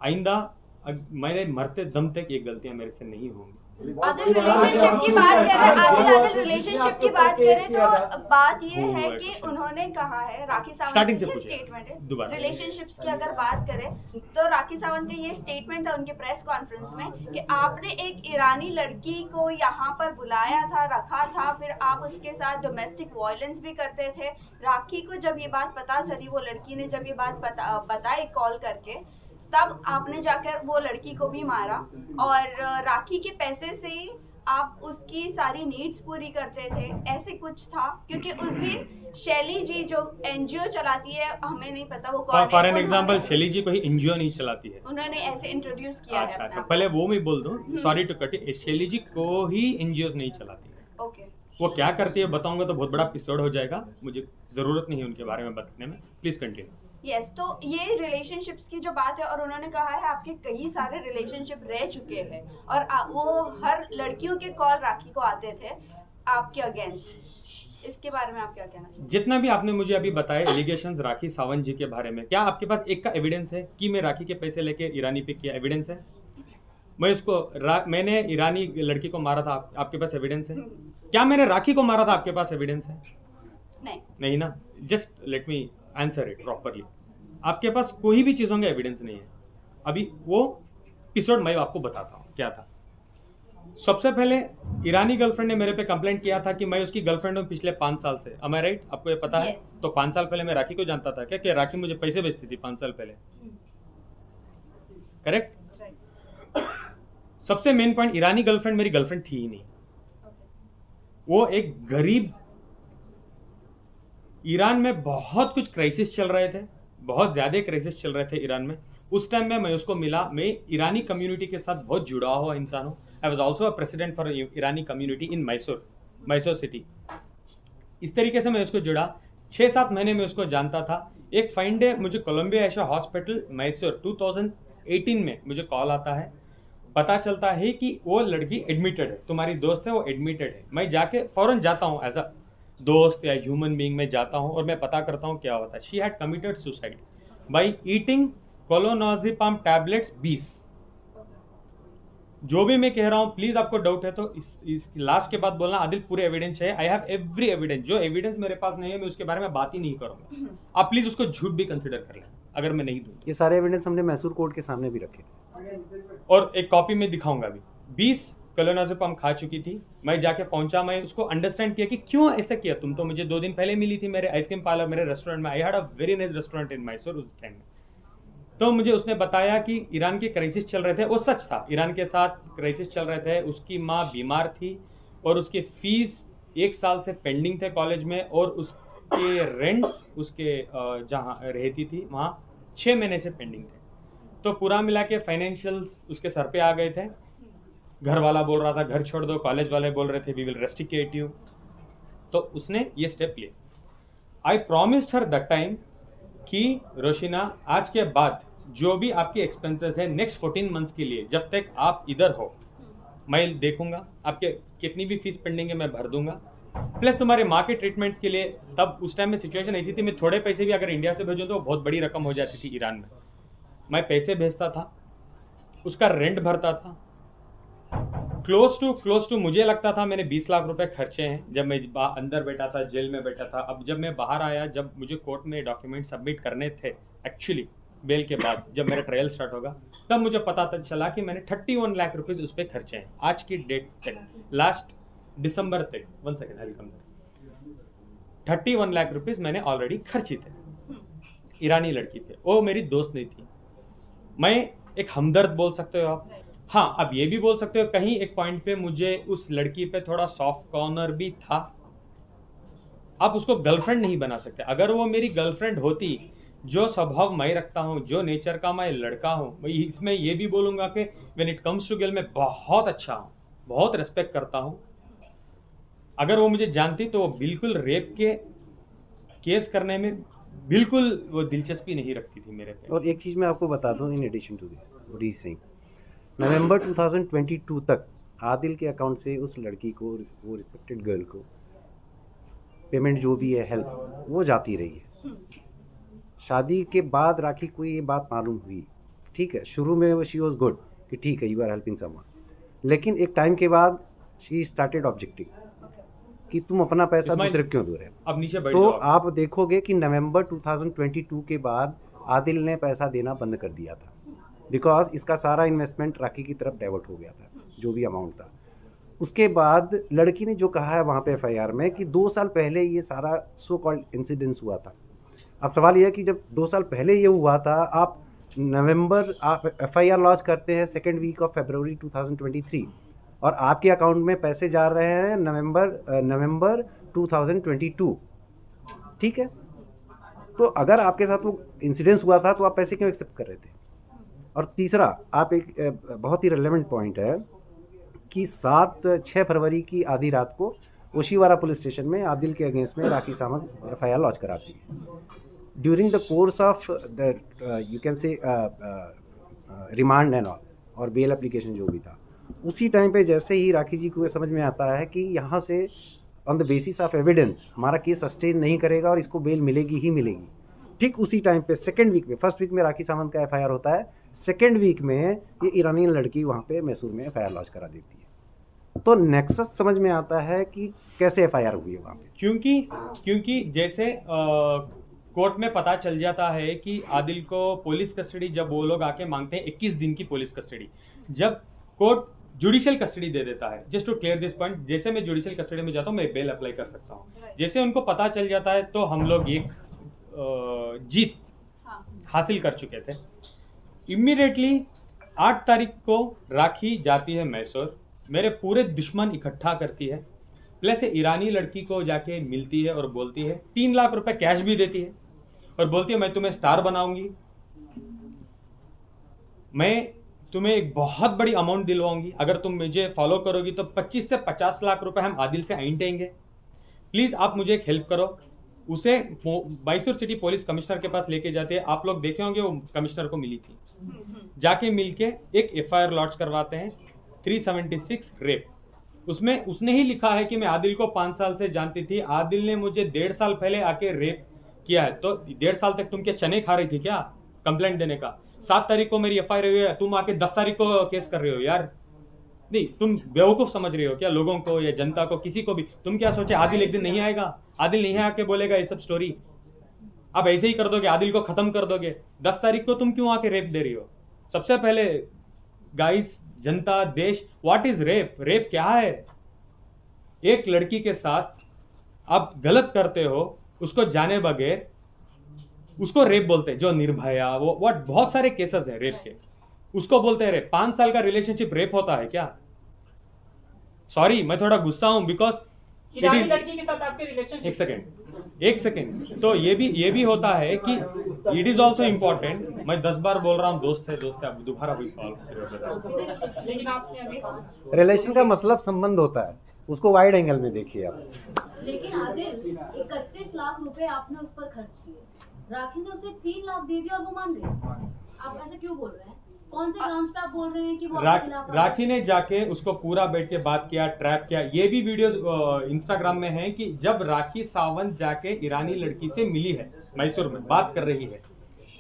आइंदा मेरे मरते दम तक ये गलतियाँ मेरे से नहीं होंगी। आदिल रिलेशनशिप की बात कर रहे हैं, आदिल रिलेशनशिप की बात करें तो बात ये है कि उन्होंने कहा है, राखी सावंत की स्टेटमेंट है रिलेशनशिप्स की अगर बात करें तो राखी सावंत का ये स्टेटमेंट था उनके प्रेस कॉन्फ्रेंस में कि आपने एक ईरानी लड़की को यहाँ पर बुलाया था, रखा था, फिर आप उसके साथ डोमेस्टिक वायलेंस भी करते थे। राखी को जब ये बात पता चली, वो लड़की ने जब ये बात बताई कॉल करके, तब आपने जाकर वो लड़की को भी मारा, और राखी के पैसे से आप उसकी सारी नीड्स पूरी करते थे, ऐसे कुछ था। क्योंकि उस दिन शैली जी जो एनजीओ चलाती है, हमें नहीं पता वो कौन है, फॉर एन एग्जांपल शैली जी कोई एनजीओ नहीं चलाती है, उन्होंने ऐसे इंट्रोड्यूस किया है। अच्छा, पहले वो मैं बोल दूं, सॉरी टू कट इट, शैली जी को ही एनजीओ नहीं चलाती है। ओके, वो क्या करती है बताऊंगा तो बहुत बड़ा एपिसोड हो जाएगा, मुझे जरूरत नहीं है उनके बारे में बताने में, प्लीज कंटिन्यू। यस तो ये रिलेशनशिप्स की जो बात है, और उन्होंने कहा है आपके कई सारे रिलेशनशिप रह चुके हैं और वो हर लड़कियों के कॉल राखी को आते थे आपके अगेंस्ट। इसके बारे में आप क्या कहना चाहेंगे? जितना भी आपने मुझे अभी बताया एलिगेशंस राखी सावंत जी के बारे में, क्या आपके पास एक का एविडेंस है कि मैं राखी के पैसे लेके ईरानी पे किया? एविडेंस है? मैंने ईरानी लड़की को मारा था, आपके पास एविडेंस है? क्या मैंने राखी को मारा था? आपके पास एविडेंस है? नहीं ना। Just let me answer it properly. आपके पास कोई भी चीज़ों का एविडेंस नहीं है। अभी वो एपिसोड मैं आपको बताता हूँ क्या था। सबसे पहले ईरानी गर्लफ्रेंड ने मेरे पे कंप्लेंट किया था कि मैं उसकी गर्लफ्रेंड हूँ पिछले 5 साल से। am I right? आपको ये पता है? Yes. तो 5 साल पहले मैं राखी को जानता था क्या कि राखी मुझे पैसे भेजती थी 5 साल पहले? करेक्ट? सबसे मेन पॉइंट, ईरानी गर्लफ्रेंड मेरी गर्लफ्रेंड थी ही नहीं। वो एक गरीब, ईरान में बहुत कुछ क्राइसिस चल रहे थे, बहुत ज्यादा क्राइसिस चल रहे थे ईरान में। उस टाइम में मैं उसको मिला। मैं ईरानी कम्युनिटी के साथ बहुत जुड़ा हुआ इंसान हूँ। I was also a president for Irani community in Mysore city. इस तरीके से मैं उसको जुड़ा। 6-7 महीने में उसको जानता था। एक फाइन डे मुझे कोलंबिया एशिया हॉस्पिटल मैसूर 2018 में मुझे कॉल आता है, पता चलता है कि वो लड़की एडमिटेड है, तुम्हारी दोस्त है वो एडमिटेड है। मैं जाके फौरन जाता हूँ एज अ दोस्त या ह्यूमन बीइंग में जाता हूँ और मैं पता करता हूँ क्या होता है। She had committed suicide by eating clonazepam tablets 20। जो भी मैं कह रहा हूँ प्लीज आपको डाउट है तो इस लास्ट के बाद बोलना आदिल पूरे एविडेंस है। I have every evidence. जो एविडेंस मेरे पास नहीं है मैं उसके बारे में बात ही नहीं करूंगा। आप प्लीज उसको झूठ भी कंसिडर कर लें अगर मैं नहीं दूँ। ये सारे एविडेंस हमने मैसूर कोर्ट के सामने भी रखे और एक कॉपी में दिखाऊंगा भी। 20 कोलोनाजिपाम खा चुकी थी। मैं जाके पहुंचा, मैं उसको अंडरस्टैंड किया कि क्यों ऐसा किया। तुम तो मुझे 2 दिन पहले मिली थी मेरे आइसक्रीम पार्लर, मेरे रेस्टोरेंट में। I had a very nice restaurant in Mysore उस टाइम में। तो मुझे उसने बताया कि ईरान के क्राइसिस चल रहे थे। वो सच था, ईरान के साथ क्राइसिस चल रहे थे। उसकी माँ बीमार थी और उसके फीस 1 साल से पेंडिंग थे कॉलेज में, और उसके रेंट्स उसके जहाँ रहती थी वहाँ 6 महीने से पेंडिंग थे। तो पूरा मिला के फाइनेंशियल्स उसके सर पे आ गए थे। घर वाला बोल रहा था घर छोड़ दो, कॉलेज वाले बोल रहे थे वी विल रेस्ट्रिकेट यू। तो उसने ये स्टेप लिए। आई प्रॉमिस्ड हर दैट टाइम कि रोशिना आज के बाद जो भी आपकी एक्सपेंसेस है नेक्स्ट 14 मंथ्स के लिए, जब तक आप इधर हो मैं देखूंगा, आपके कितनी भी फीस पेंडिंग है मैं भर दूंगा, प्लस तुम्हारे माँ के ट्रीटमेंट्स के लिए। तब उस टाइम में सिचुएशन ऐसी थी, मैं थोड़े पैसे भी अगर इंडिया से भेजूँ तो बहुत बड़ी रकम हो जाती थी ईरान में। मैं पैसे भेजता था, उसका रेंट भरता था। क्लोज टू मुझे लगता था मैंने 20 लाख रुपए खर्चे हैं जब मैं अंदर बैठा था, जेल में बैठा था। अब जब मैं बाहर आया, जब मुझे कोर्ट में डॉक्यूमेंट सबमिट करने थे एक्चुअली बेल के बाद, जब मेरा ट्रायल स्टार्ट होगा, तब मुझे पता चला कि मैंने 31 लाख रुपीज उस पर खर्चे हैं आज की डेट तक, लास्ट दिसंबर तक। 1 second, I come there. 31 lakh rupees मैंने ऑलरेडी खर्चे थे ईरानी लड़की पे। वो मेरी दोस्त नहीं थी, मैं एक हमदर्द बोल सकते हो आप। हाँ, अब ये भी बोल सकते हो कहीं एक पॉइंट पे मुझे उस लड़की पे थोड़ा सॉफ्ट कॉर्नर भी था। आप उसको गर्लफ्रेंड नहीं बना सकते। अगर वो मेरी गर्लफ्रेंड होती, जो स्वभाव मैं रखता हूँ, जो नेचर का मैं लड़का हूँ, मैं इसमें ये भी बोलूँगा कि when it comes to girl मैं बहुत अच्छा हूँ, बहुत रेस्पेक्ट करता हूँ। अगर वो मुझे जानती तो वो बिल्कुल रेप के केस करने में बिल्कुल वो दिलचस्पी नहीं रखती थी मेरे पे। और एक चीज़ मैं आपको बता दूं in addition to what he saying, नवंबर 2022 तक आदिल के अकाउंट से उस लड़की को, वो रिस्पेक्टेड गर्ल को पेमेंट जो भी है हेल्प वो जाती रही है। शादी के बाद राखी को ये बात मालूम हुई, ठीक है, शुरू में शी वॉज गुड कि ठीक है यू आर हेल्पिंग समवन, लेकिन एक टाइम के बाद शी स्टार्टेड ऑब्जेक्टिंग कि तुम अपना पैसा दूसरे क्यों दे रहे हो। अब नीचे बैठ तो जाओ। आप देखोगे कि नवंबर 2022 के बाद आदिल ने पैसा देना बंद कर दिया था, बिकॉज इसका सारा इन्वेस्टमेंट राखी की तरफ डाइवर्ट हो गया था, जो भी अमाउंट था। उसके बाद लड़की ने जो कहा है वहाँ पे एफआईआर में कि 2 साल पहले ये सारा सो कॉल्ड इंसिडेंस हुआ था। अब सवाल यह है कि जब 2 साल पहले ये हुआ था, आप एफआईआर लॉन्च करते हैं 2nd वीक ऑफ फरवरी 2023 और आपके अकाउंट में पैसे जा रहे हैं नवंबर 2022, ठीक है। तो अगर आपके साथ वो इंसिडेंस हुआ था तो आप पैसे क्यों एक्सेप्ट कर रहे थे। और तीसरा, आप एक बहुत ही रेलेवेंट पॉइंट है कि 6 फरवरी की आधी रात को ओशीवारा पुलिस स्टेशन में आदिल के अगेंस्ट में राखी सावंत एफआईआर लॉन्च कराती है। During the course of the you can say remand and all और बेल एप्लीकेशन जो भी था, उसी टाइम पे जैसे ही राखी जी को ये समझ में आता है कि यहाँ से on the basis of evidence हमारा केस सस्टेन नहीं करेगा और इसको बेल मिलेगी ही मिलेगी, ठीक उसी टाइम पे सेकेंड वीक में, फर्स्ट वीक में राखी सावंत का FIR होता है, सेकेंड वीक में ये ईरानी लड़की वहाँ पे मैसूर में FIR लॉन्च करा देती है। तो नेक्सस समझ में आता है कि कैसे FIR हुई है वहाँ पे, क्योंकि जैसे कोर्ट में पता चल जाता है कि आदिल को पुलिस कस्टडी, जब वो लोग आके मांगते हैं 21 दिन की पुलिस कस्टडी, जब कोर्ट जुडिशियल कस्टडी दे देता है, just to clear this point, जैसे मैं जुडिशियल कस्टडी में जाता हूँ मैं बेल अप्लाई कर सकता हूँ, जैसे उनको पता चल जाता है तो हम लोग एक जीत हासिल कर चुके थे। इमीडिएटली 8 तारीख को राखी जाती है मैसूर, मेरे पूरे दुश्मन इकट्ठा करती है, प्लस ईरानी लड़की को जाके मिलती है और बोलती है, 3 लाख रुपए कैश भी देती है और बोलती है मैं तुम्हें स्टार बनाऊंगी, मैं तुम्हें एक बहुत बड़ी अमाउंट दिलवाऊंगी, अगर तुम मुझे फॉलो करोगी तो 25 से 50 लाख रुपए हम आदिल से ऐंठेंगे, प्लीज आप मुझे एक हेल्प करो। उसे मैसूर सिटी पुलिस कमिश्नर के पास लेके जाते हैं, आप लोग देखे होंगे वो कमिश्नर को मिली थी, जाके मिलके एक FIR लॉन्च करवाते हैं 376 रेप। उसमें उसने ही लिखा है कि मैं आदिल को 5 साल से जानती थी, आदिल ने मुझे 1.5 साल पहले आके रेप किया है, तो 1.5 साल तक तुम क्या चने खा रही थी क्या कंप्लेंट देने का? 7 तारीख को मेरी FIR हुई है, तुम आके 10 तारीख को केस कर रहे हो यार। नहीं, तुम बेवकूफ समझ रहे हो क्या लोगों को या जनता को, किसी को भी? तुम क्या सोचे आदिल एक दिन नहीं आएगा, आदिल नहीं आके बोलेगा ये सब स्टोरी, अब ऐसे ही कर दोगे, आदिल को खत्म कर दोगे। 10 तारीख को तुम क्यों आके रेप दे रही हो? सबसे पहले गाइस, जनता, देश, व्हाट इज रेप? रेप क्या है? एक लड़की के साथ आप गलत करते हो, उसको जाने बगैर, उसको रेप बोलते हैं। जो निर्भया, वो व्हाट, बहुत सारे केसेस है रेप के, उसको बोलते हैं रेप। 5 साल का रिलेशनशिप रेप होता है क्या? सॉरी, मैं थोड़ा गुस्सा हूं बिकॉज ईरानी लड़की के साथ आपके रिलेशनशिप, एक सेकेंड, तो ये भी होता है कि इट इज ऑल्सो इम्पोर्टेंट। मैं 10 बार बोल रहा हूँ दोस्त है, आप दोबारा कोई सवाल पूछ रहे हो। लेकिन आपने अभी रिलेशन का मतलब संबंध होता है, उसको वाइड एंगल में देखिए आप। लेकिन आदिल 31 लाख रुपए आपने उस पर खर्च किए, राखी ने उसे 3 लाख दे दिया और वो मान गई। आप ऐसे क्यों बोल रहे हैं? कौन से ग्राउंड्स पे आप बोल रहे हैं कि वो राखी ने जाके उसको पूरा बैठ के बात किया, ट्रैप किया। ये भी वीडियोस इंस्टाग्राम में है कि जब राखी सावंत जाके ईरानी लड़की से मिली है मैसूर में, बात कर रही है,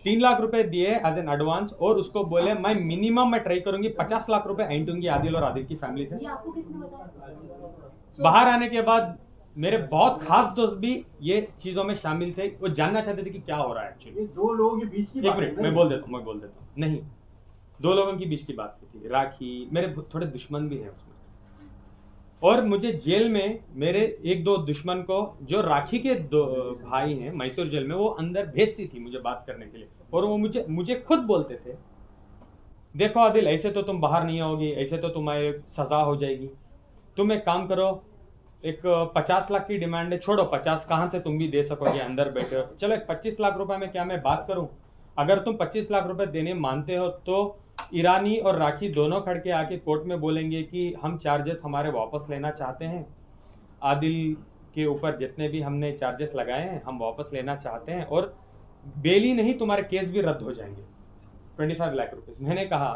3 लाख रुपए दिए एज एन एडवांस और उसको बोले मैं मिनिमम मैं ट्राई करूंगी 50 लाख रुपए ऐंठूंगी आदिल और आदिल की फैमिली से। ये आपको किसने बताया? बाहर आने के बाद मेरे बहुत खास दोस्त भी ये चीजों में शामिल थे, वो जानना चाहते थे कि क्या हो रहा है एक्चुअली। 2 लोगों के बीच की एक मिनट, मैं बोल देता हूँ। नहीं, 2 लोगों के बीच की बात थी। राखी, मेरे थोड़े दुश्मन भी हैं उसमें, और मुझे जेल में मेरे 1-2 दुश्मन को, जो राखी के 2 भाई हैं मैसूर जेल में, वो अंदर भेजती थी मुझे बात करने के लिए, और वो मुझे खुद बोलते थे, देखो आदिल, ऐसे तो तुम बाहर नहीं आओगी, ऐसे तो तुम्हारी सजा हो जाएगी, तुम एक काम करो, एक 50 लाख की डिमांड है, छोड़ो 50 कहाँ से तुम भी दे सकोगे, अंदर बैठे हो, चलो 25 लाख रुपए में क्या मैं बात करूं? अगर तुम 25 लाख रुपए देने मानते हो तो ईरानी और राखी दोनों खड़ के आके कोर्ट में बोलेंगे कि हम चार्जेस हमारे वापस लेना चाहते हैं, आदिल के ऊपर जितने भी हमने चार्जेस लगाए हैं हम वापस लेना चाहते हैं, और बेल ही नहीं तुम्हारे केस भी रद्द हो जाएंगे, 25 लाख रुपीस। मैंने कहा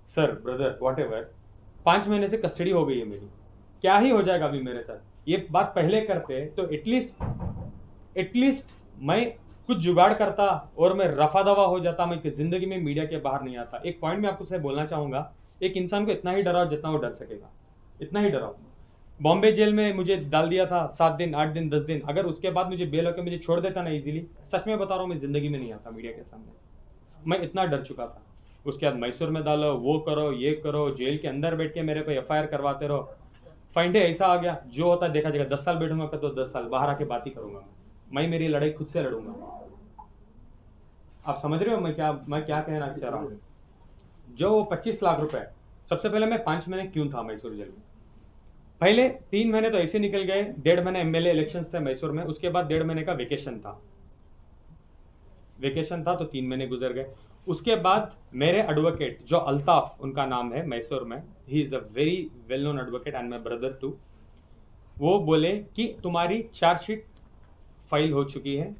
सर, ब्रदर, व्हाटएवर, 5 महीने से कस्टडी हो गई है मेरी, क्या ही हो जाएगा अभी मेरे साथ? ये बात पहले करते तो एटलीस्ट मैं कुछ जुगाड़ करता और मैं रफा दवा हो जाता, मैं जिंदगी में मीडिया के बाहर नहीं आता। एक पॉइंट में आपको से बोलना चाहूंगा, एक इंसान को इतना ही डराओ जितना वो डर सकेगा, इतना ही डराओ। बॉम्बे जेल में मुझे डाल दिया था 7 दिन, 8 दिन, 10 दिन, अगर उसके बाद मुझे बेल होकर मुझे छोड़ देता ना इजीली, सच में बता रहा हूँ मैं जिंदगी में नहीं आता मीडिया के सामने, मैं इतना डर चुका था। उसके बाद मैसूर में डालो, वो करो, ये करो, जेल के अंदर बैठ के मेरे पे FIR करवाते रहो, फाइंडे ऐसा आ गया, जो होता देखा जाएगा। 10 साल बैठूंगा तो 10 साल बाहर आके बात ही करूंगा, मैं मेरी लड़ाई खुद से लड़ूंगा। आप समझ रहे हो मैं क्या कहना चाह रहा हूँ? जो 25 लाख रुपए, सबसे पहले मैं 5 महीने क्यों था मैसूर जेल में? पहले 3 महीने तो ऐसे निकल गए, 1.5 महीने MLA इलेक्शंस थे मैसूर में, उसके बाद 1.5 महीने का वेकेशन था तो 3 महीने गुजर गए। उसके बाद मेरे एडवोकेट जो अल्ताफ उनका नाम है मैसूर में, he is a very well known advocate and my brother too, वो बोले कि तुम्हारी चार्जशीट फाइल हो चुकी है,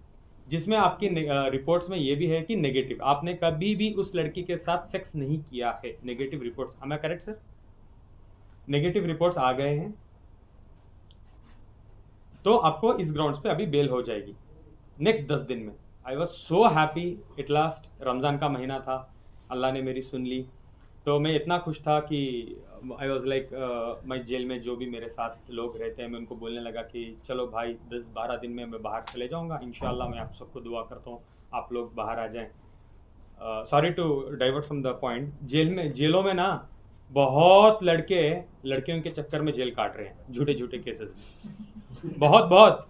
जिसमें आपकी रिपोर्ट्स में ये भी है कि नेगेटिव, आपने कभी भी उस लड़की के साथ सेक्स नहीं किया है। Negative reports, am I correct sir? Negative reports आ गए हैं, तो आपको इस ग्राउंड्स पे अभी बेल हो जाएगी नेक्स्ट 10 दिन में। I was so happy at last. Ramzan का महीना था, अल्लाह ने मेरी सुन ली, तो मैं इतना खुश था कि आई वॉज लाइक मैं जेल में जो भी मेरे साथ लोग रहते हैं मैं उनको बोलने लगा कि चलो भाई 10-12 दिन में मैं बाहर चले जाऊंगा, इंशाल्लाह मैं आप सबको दुआ करता हूँ आप लोग बाहर आ जाएं। Sorry to divert from the point, जेलों में ना बहुत लड़के लड़कियों के चक्कर में जेल काट रहे हैं, झूठे झूठे केसेस में। बहुत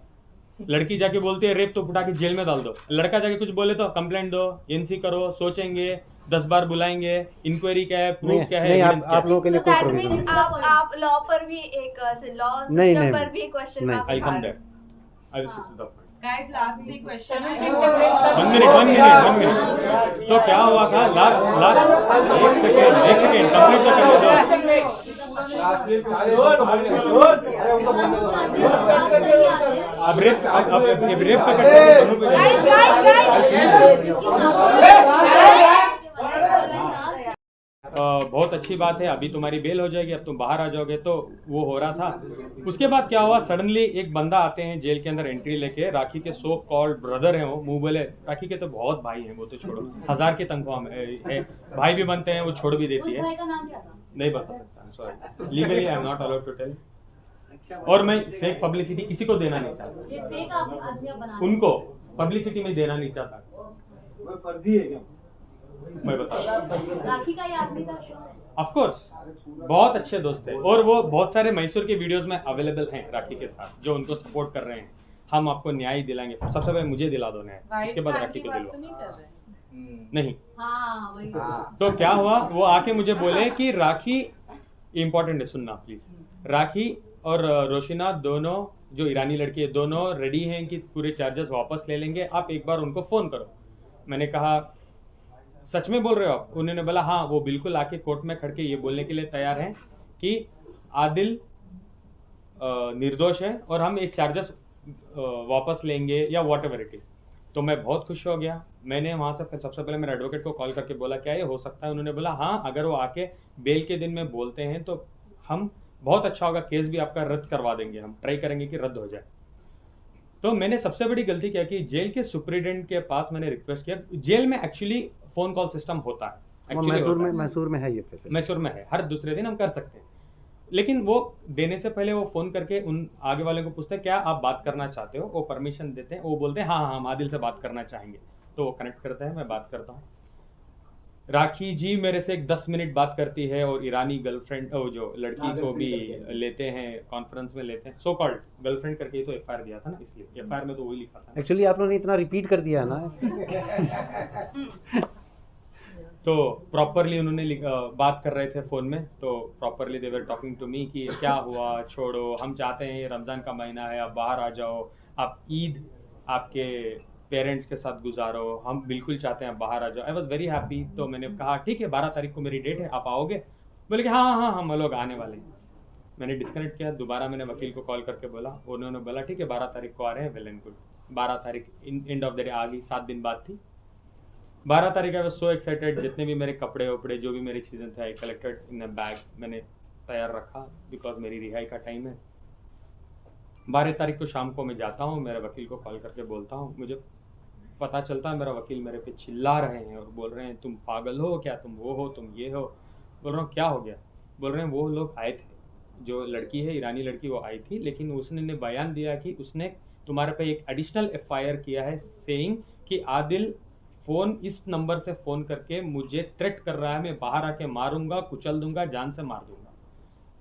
लड़की जाके बोलती है रेप तो उठा के जेल में डाल दो, लड़का जाके कुछ बोले तो कंप्लेंट दो, एनसी करो, सोचेंगे 10 बार बुलाएंगे, इंक्वायरी क्या है, प्रूफ क्या है, एविडेंस क्या है। आप लोगों के लिए कोई प्रोविजन नहीं। आप लॉ पर भी एक लॉ नहीं, सिस्टम पर भी क्वेश्चन नहीं। आप I'll उठा come रहे there. I will stick to the point. Guys, last 3 questions. One minute. तो क्या हुआ था लास्ट एक सेकेंड कंप्लीट तो करने दो। अब रेप पे करते हैं दोनों पे। बहुत अच्छी बात है, अभी तुम्हारी बेल हो जाएगी, अब तुम बाहर आ जाओगे, तो वो हो रहा था। उसके बाद क्या हुआ, सडनली एक बंदा आते हैं जेल के अंदर एंट्री लेके, राखी के सो कॉल्ड ब्रदर हैं, वो मुंह बोले, राखी के तो बहुत भाई हैं, वो तो छोड़ो 1000 की तनख्वाह है, भाई भी बनते हैं, वो छोड़ भी देती है। भाई का नाम क्या था? नहीं बता सकता, sorry, legally I am not allowed to tell. और मैं फेक पब्लिसिटी किसी को देना नहीं चाहता, ये फेक आदमी बना उनको पब्लिसिटी में देना नहीं चाहता, वो फर्जी है क्या? मैं बता। राखी का ये आदमी का शो है। ऑफ कोर्स बहुत अच्छे दोस्त हैं, और वो बहुत सारे मैसूर के वीडियोस में अवेलेबल हैं राखी के साथ, जो उनको सपोर्ट कर रहे हैं। हम आपको न्याय दिलाएंगे, सबसे पहले मुझे दिला दो न्याय, उसके बाद राखी को दिलवा। नहीं हाँ वही। तो क्या हुआ, वो आके मुझे बोले कि राखी, इंपॉर्टेंट है सुनना प्लीज, राखी और रोशिना दोनों जो ईरानी लड़की है दोनों रेडी हैं कि पूरे चार्जेस वापस ले लेंगे, आप एक बार उनको फोन करो। मैंने कहा सच में बोल रहे हो आप? उन्होंने बोला हाँ, वो बिल्कुल आके कोर्ट में खड़ के ये बोलने के लिए तैयार हैं कि आदिल निर्दोष है और हम ये चार्जेस वापस लेंगे या वॉट एवर इट इज। तो मैं बहुत खुश हो गया। मैंने वहाँ से सबसे पहले मेरे एडवोकेट को कॉल करके बोला क्या ये हो सकता है? उन्होंने बोला हाँ, अगर वो आके बेल के दिन में बोलते हैं तो हम बहुत अच्छा होगा, केस भी आपका रद्द करवा देंगे, हम ट्राई करेंगे कि रद्द हो जाए। तो मैंने सबसे बड़ी गलती क्या की, जेल के सुप्रिटेंडेंट के पास मैंने रिक्वेस्ट किया। जेल में एक्चुअली फोन कॉल सिस्टम होता है, मैसूर में है ये फैसिलिटी, मैसूर में है, हर दूसरे दिन हम कर सकते हैं, लेकिन वो देने से पहले वो फोन करके उन आगे वाले को पूछते हैं क्या आप बात करना चाहते हो, वो परमिशन देते हैं, वो बोलते हैं हाँ हम आदिल से बात करना चाहेंगे, तो वो कनेक्ट करते हैं, मैं बात करता हूँ। राखी जी मेरे से 10 मिनट बात करती है और ईरानी गर्लफ्रेंड जो लड़की को भी लेते हैं, कॉन्फ्रेंस में लेते हैं, सो कॉल्ड गर्लफ्रेंड करके, तो एफआईआर दिया था ना, इसलिए एफआईआर में तो वही लिखा था। एक्चुअली आप लोगों ने इतना रिपीट कर दिया ना। तो प्रॉपरली उन्होंने बात कर रहे थे फ़ोन में, तो properly they were talking to me कि क्या हुआ, छोड़ो, हम चाहते हैं ये रमज़ान का महीना है, आप बाहर आ जाओ, आप ईद आपके पेरेंट्स के साथ गुजारो, हम बिल्कुल चाहते हैं आप बाहर आ जाओ। I was very happy. तो मैंने कहा ठीक है 12 तारीख को मेरी डेट है, आप आओगे? बोले कि हाँ हम लोग आने वाले हैं। मैंने डिस्कनेक्ट किया, दोबारा मैंने वकील को कॉल करके बोला, उन्होंने बोला ठीक है 12 तारीख को आ रहे हैं, वेल एंड गुड। 12 तारीख एंड ऑफ द डे आ गई, 7 दिन बाद थी 12 तारीख। आई वॉज सो एक्साइटेड, जितने भी मेरे कपड़े वपड़े जो भी मेरी चीज़ें थे I collected in a bag, मैंने तैयार रखा बिकॉज मेरी रिहाई का टाइम है। 12 तारीख को शाम को मैं जाता हूँ, मेरे वकील को कॉल करके बोलता हूँ, मुझे पता चलता है मेरा वकील मेरे पे चिल्ला रहे हैं और बोल रहे हैं तुम पागल हो क्या, तुम वो हो, तुम ये हो। बोल रहा हूँ क्या हो गया? बोल रहे हैं वो लोग आए थे, जो लड़की है ईरानी लड़की वो आई थी, लेकिन उसने बयान दिया कि उसने तुम्हारे पे एक एडिशनल एफआईआर किया है सेइंग कि आदिल फ़ोन इस नंबर से फ़ोन करके मुझे थ्रेट कर रहा है, मैं बाहर आके मारूंगा, कुचल दूंगा, जान से मार दूंगा।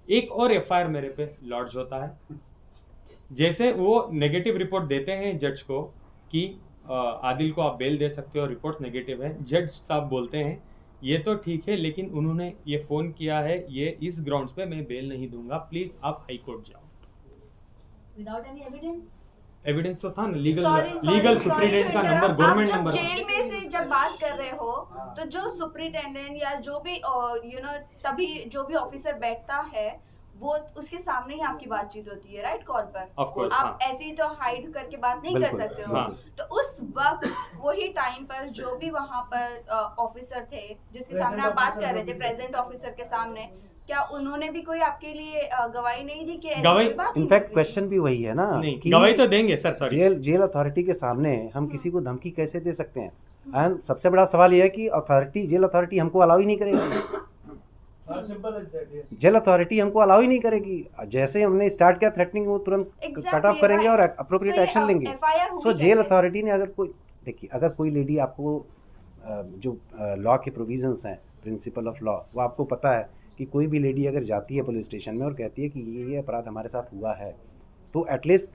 एक और एफआईआर मेरे पे लॉन्च होता है। जैसे वो नेगेटिव रिपोर्ट देते हैं जज को कि आदिल को आप बेल दे सकते हो, रिपोर्ट नेगेटिव है, जज साहब बोलते हैं ये तो ठीक है, लेकिन उन्होंने ये फ़ोन किया है ये इस ग्राउंड्स पे मैं बेल नहीं दूंगा, प्लीज़ आप हाई कोर्ट जाओ। Without any evidence? एविडेंस तो था ना, लीगल सुप्रिटेंडेंट का नंबर, गवर्नमेंट नंबर। जेल में से जब बात कर रहे हो तो जो सुप्रिटेंडेंट या जो भी तभी जो भी ऑफिसर बैठता है वो उसके सामने ही आपकी बातचीत होती है, राइट, कॉल पर। Of course, आप हाँ। ऐसे ही तो हाइड करके बात नहीं कर बिल्कुल, सकते हो। हाँ। तो उस वक्त वही टाइम पर जो भी वहाँ पर ऑफिसर थे जिसके सामने आप बात कर रहे थे, प्रेजेंट ऑफिसर के सामने, क्या उन्होंने भी कोई आपके लिए गवाही नहीं दी कि ऐसी गवाही- कोई बात नहीं इनफैक्ट कर रही क्वेश्चन भी वही है ना नहीं, कि गवाही तो देंगे सर, सॉरी। जेल अथॉरिटी के सामने हम किसी को धमकी कैसे दे सकते हैं? एंड सबसे बड़ा सवाल यह है कि जेल अथॉरिटी हमको अलाउ ही नहीं करेगी। जेल अथॉरिटी हमको अलाउ ही नहीं करेगी। जैसे हमने स्टार्ट किया थ्रेटनिंग, वो तुरंत Exactly, कट ऑफ करेंगे और right. अप्रोप्रिएट So ये एक्शन लेंगे। FIR हुई सो जेल कैसे? अथॉरिटी ने अगर कोई, देखिए, अगर कोई लेडी आपको जो लॉ के प्रोविजंस हैं, प्रिंसिपल ऑफ लॉ, वो आपको पता है कि कोई भी लेडी अगर जाती है पुलिस स्टेशन में और कहती है कि ये अपराध हमारे साथ हुआ है, तो एटलीस्ट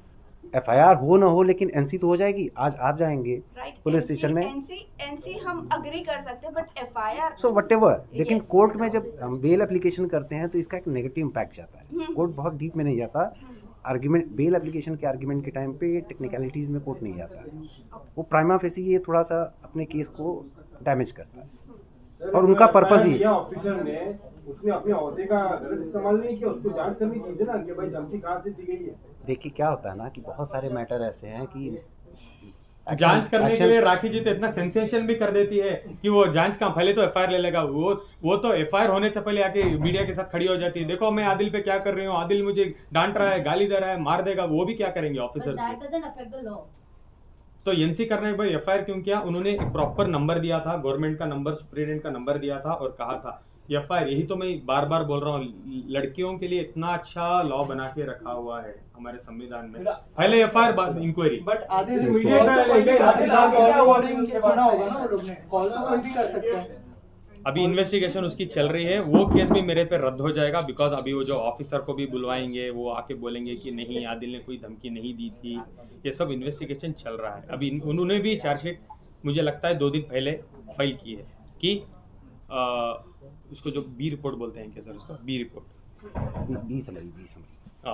FIR हो ना हो लेकिन NC तो हो जाएगी। आज आप जाएंगे राइट, पुलिस स्टेशन में, एनसी हम अग्री कर सकते हैं, but FIR so what ever, लेकिन Yes. कोर्ट में जब हम बेल एप्लीकेशन करते हैं तो इसका एक नेगेटिव इम्पैक्ट जाता है। कोर्ट बहुत डीप में नहीं जाता। आर्ग्यूमेंट, बेल एप्लीकेशन के आर्ग्यूमेंट के टाइम पे टेक्निकलिटीज़ में कोर्ट नहीं जाता है। वो प्राइमा फेसी ये थोड़ा सा अपने केस को डैमेज करता है और उनका पर्पस ही, ऑफिसर ने उसने अपने ओहदे का गलत इस्तेमाल नहीं किया, उसको जांच करनी चाहिए ना कि भाई धमकी कहाँ से दी गई है। देखिए क्या होता है ना कि बहुत सारे मैटर ऐसे हैं कि जांच करने के लिए राखी जी तो इतना सेंसेशन भी कर देती है कि वो जांच का पहले तो एफआईआर ले लेगा। वो तो एफआईआर होने से पहले आके मीडिया के साथ खड़ी हो जाती है, देखो मैं आदिल पे क्या कर रही हूँ, आदिल मुझे डांट रहा है, गाली दे रहा है, मार देगा। वो भी क्या करेंगे But officers that doesn't affect the law. तो एनसी करने के बाद एफआईआर क्यों किया? उन्होंने एक प्रॉपर नंबर दिया था, गवर्नमेंट का नंबर, सुप्रीडेंट का नंबर दिया था और कहा था एफआईआर। यही तो मैं बार बार बोल रहा हूँ, लड़कियों के लिए इतना अच्छा लॉ बना के रखा हुआ है हमारे संविधान में। पहले एफआईआर बाद inquiry. But Adil Yes, media ma'am. का कोई भी कर सकता है, Yes, कॉल वार्निंग सुना होगा ना वो लोग ने, कॉल तो कोई भी कर सकता है। अभी इन्वेस्टिगेशन उसकी चल रही है, वो केस भी मेरे पे रद्द हो जाएगा बिकॉज अभी वो जो ऑफिसर को भी बुलवाएंगे, वो आके बोलेंगे कि नहीं आदिल ने कोई धमकी नहीं दी थी। ये सब इन्वेस्टिगेशन चल रहा है। अभी उन्होंने भी चार्जशीट मुझे लगता है 2 दिन पहले फाइल की है कि उसको जो बी रिपोर्ट बोलते हैं क्या सर, उसको बी रिपोर्ट,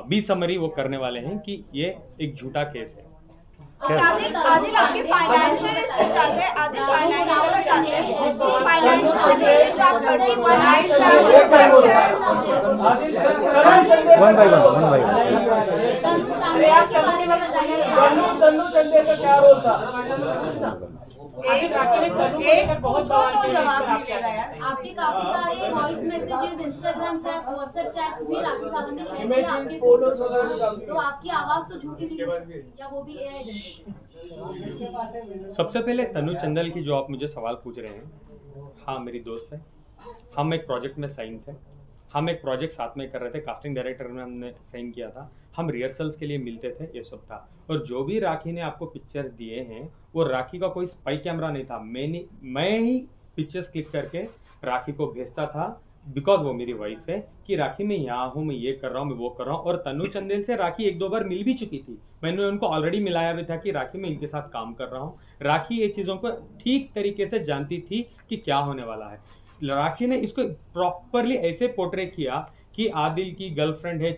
बी समरी वो करने वाले हैं कि ये एक झूठा केस है। आदिल आपके फाइनेंशियल इससे चाहते हैं, आदिल फाइनेंशियल पर चाहते हैं, फाइनेंशियल आप 31 वन बाय वन। चांडिया के बारे में बताइए। तन्नू चंदेल का क्या रोल था? आदिल राखी ने तन्नू को लेकर बहुत सवाल किए हैं, इस पर आप क्या कहें? आपके काफी सारे voice messages, Instagram chats, WhatsApp chats भी राखी सावंत ने शेयर किए आपके, तो आपकी आवाज तो झूठी थी या वो भी AI जनरेटेड? सबसे पहले तनु चंदेल की जो आप मुझे सवाल पूछ रहे हैं, हाँ मेरी दोस्त है, हम एक प्रोजेक्ट में साइन थे, हम एक प्रोजेक्ट साथ में कर रहे थे, कास्टिंग डायरेक्टर में हमने साइन किया था, हम रिहर्सल्स के लिए मिलते थे, ये सब था। और जो भी राखी ने आपको पिक्चर्स दिए हैं वो राखी का कोई स्पाई कैमरा नहीं था, मैं ही पिक्चर्स क्लिक करके राखी को भेजता था बिकॉज वो मेरी वाइफ है कि राखी मैं यहाँ हूँ, मैं ये कर रहा हूँ, मैं वो कर रहा हूँ। और तनु चंदेल से राखी 1-2 बार मिल भी चुकी थी, मैंने उनको ऑलरेडी मिलाया भी था कि राखी मैं इनके साथ काम कर रहा हूँ। राखी ये चीज़ों को ठीक तरीके से जानती थी कि क्या होने वाला है। राखी ने इसको प्रॉपरली ऐसे पोर्ट्रे किया कि आदिल की गर्लफ्रेंड है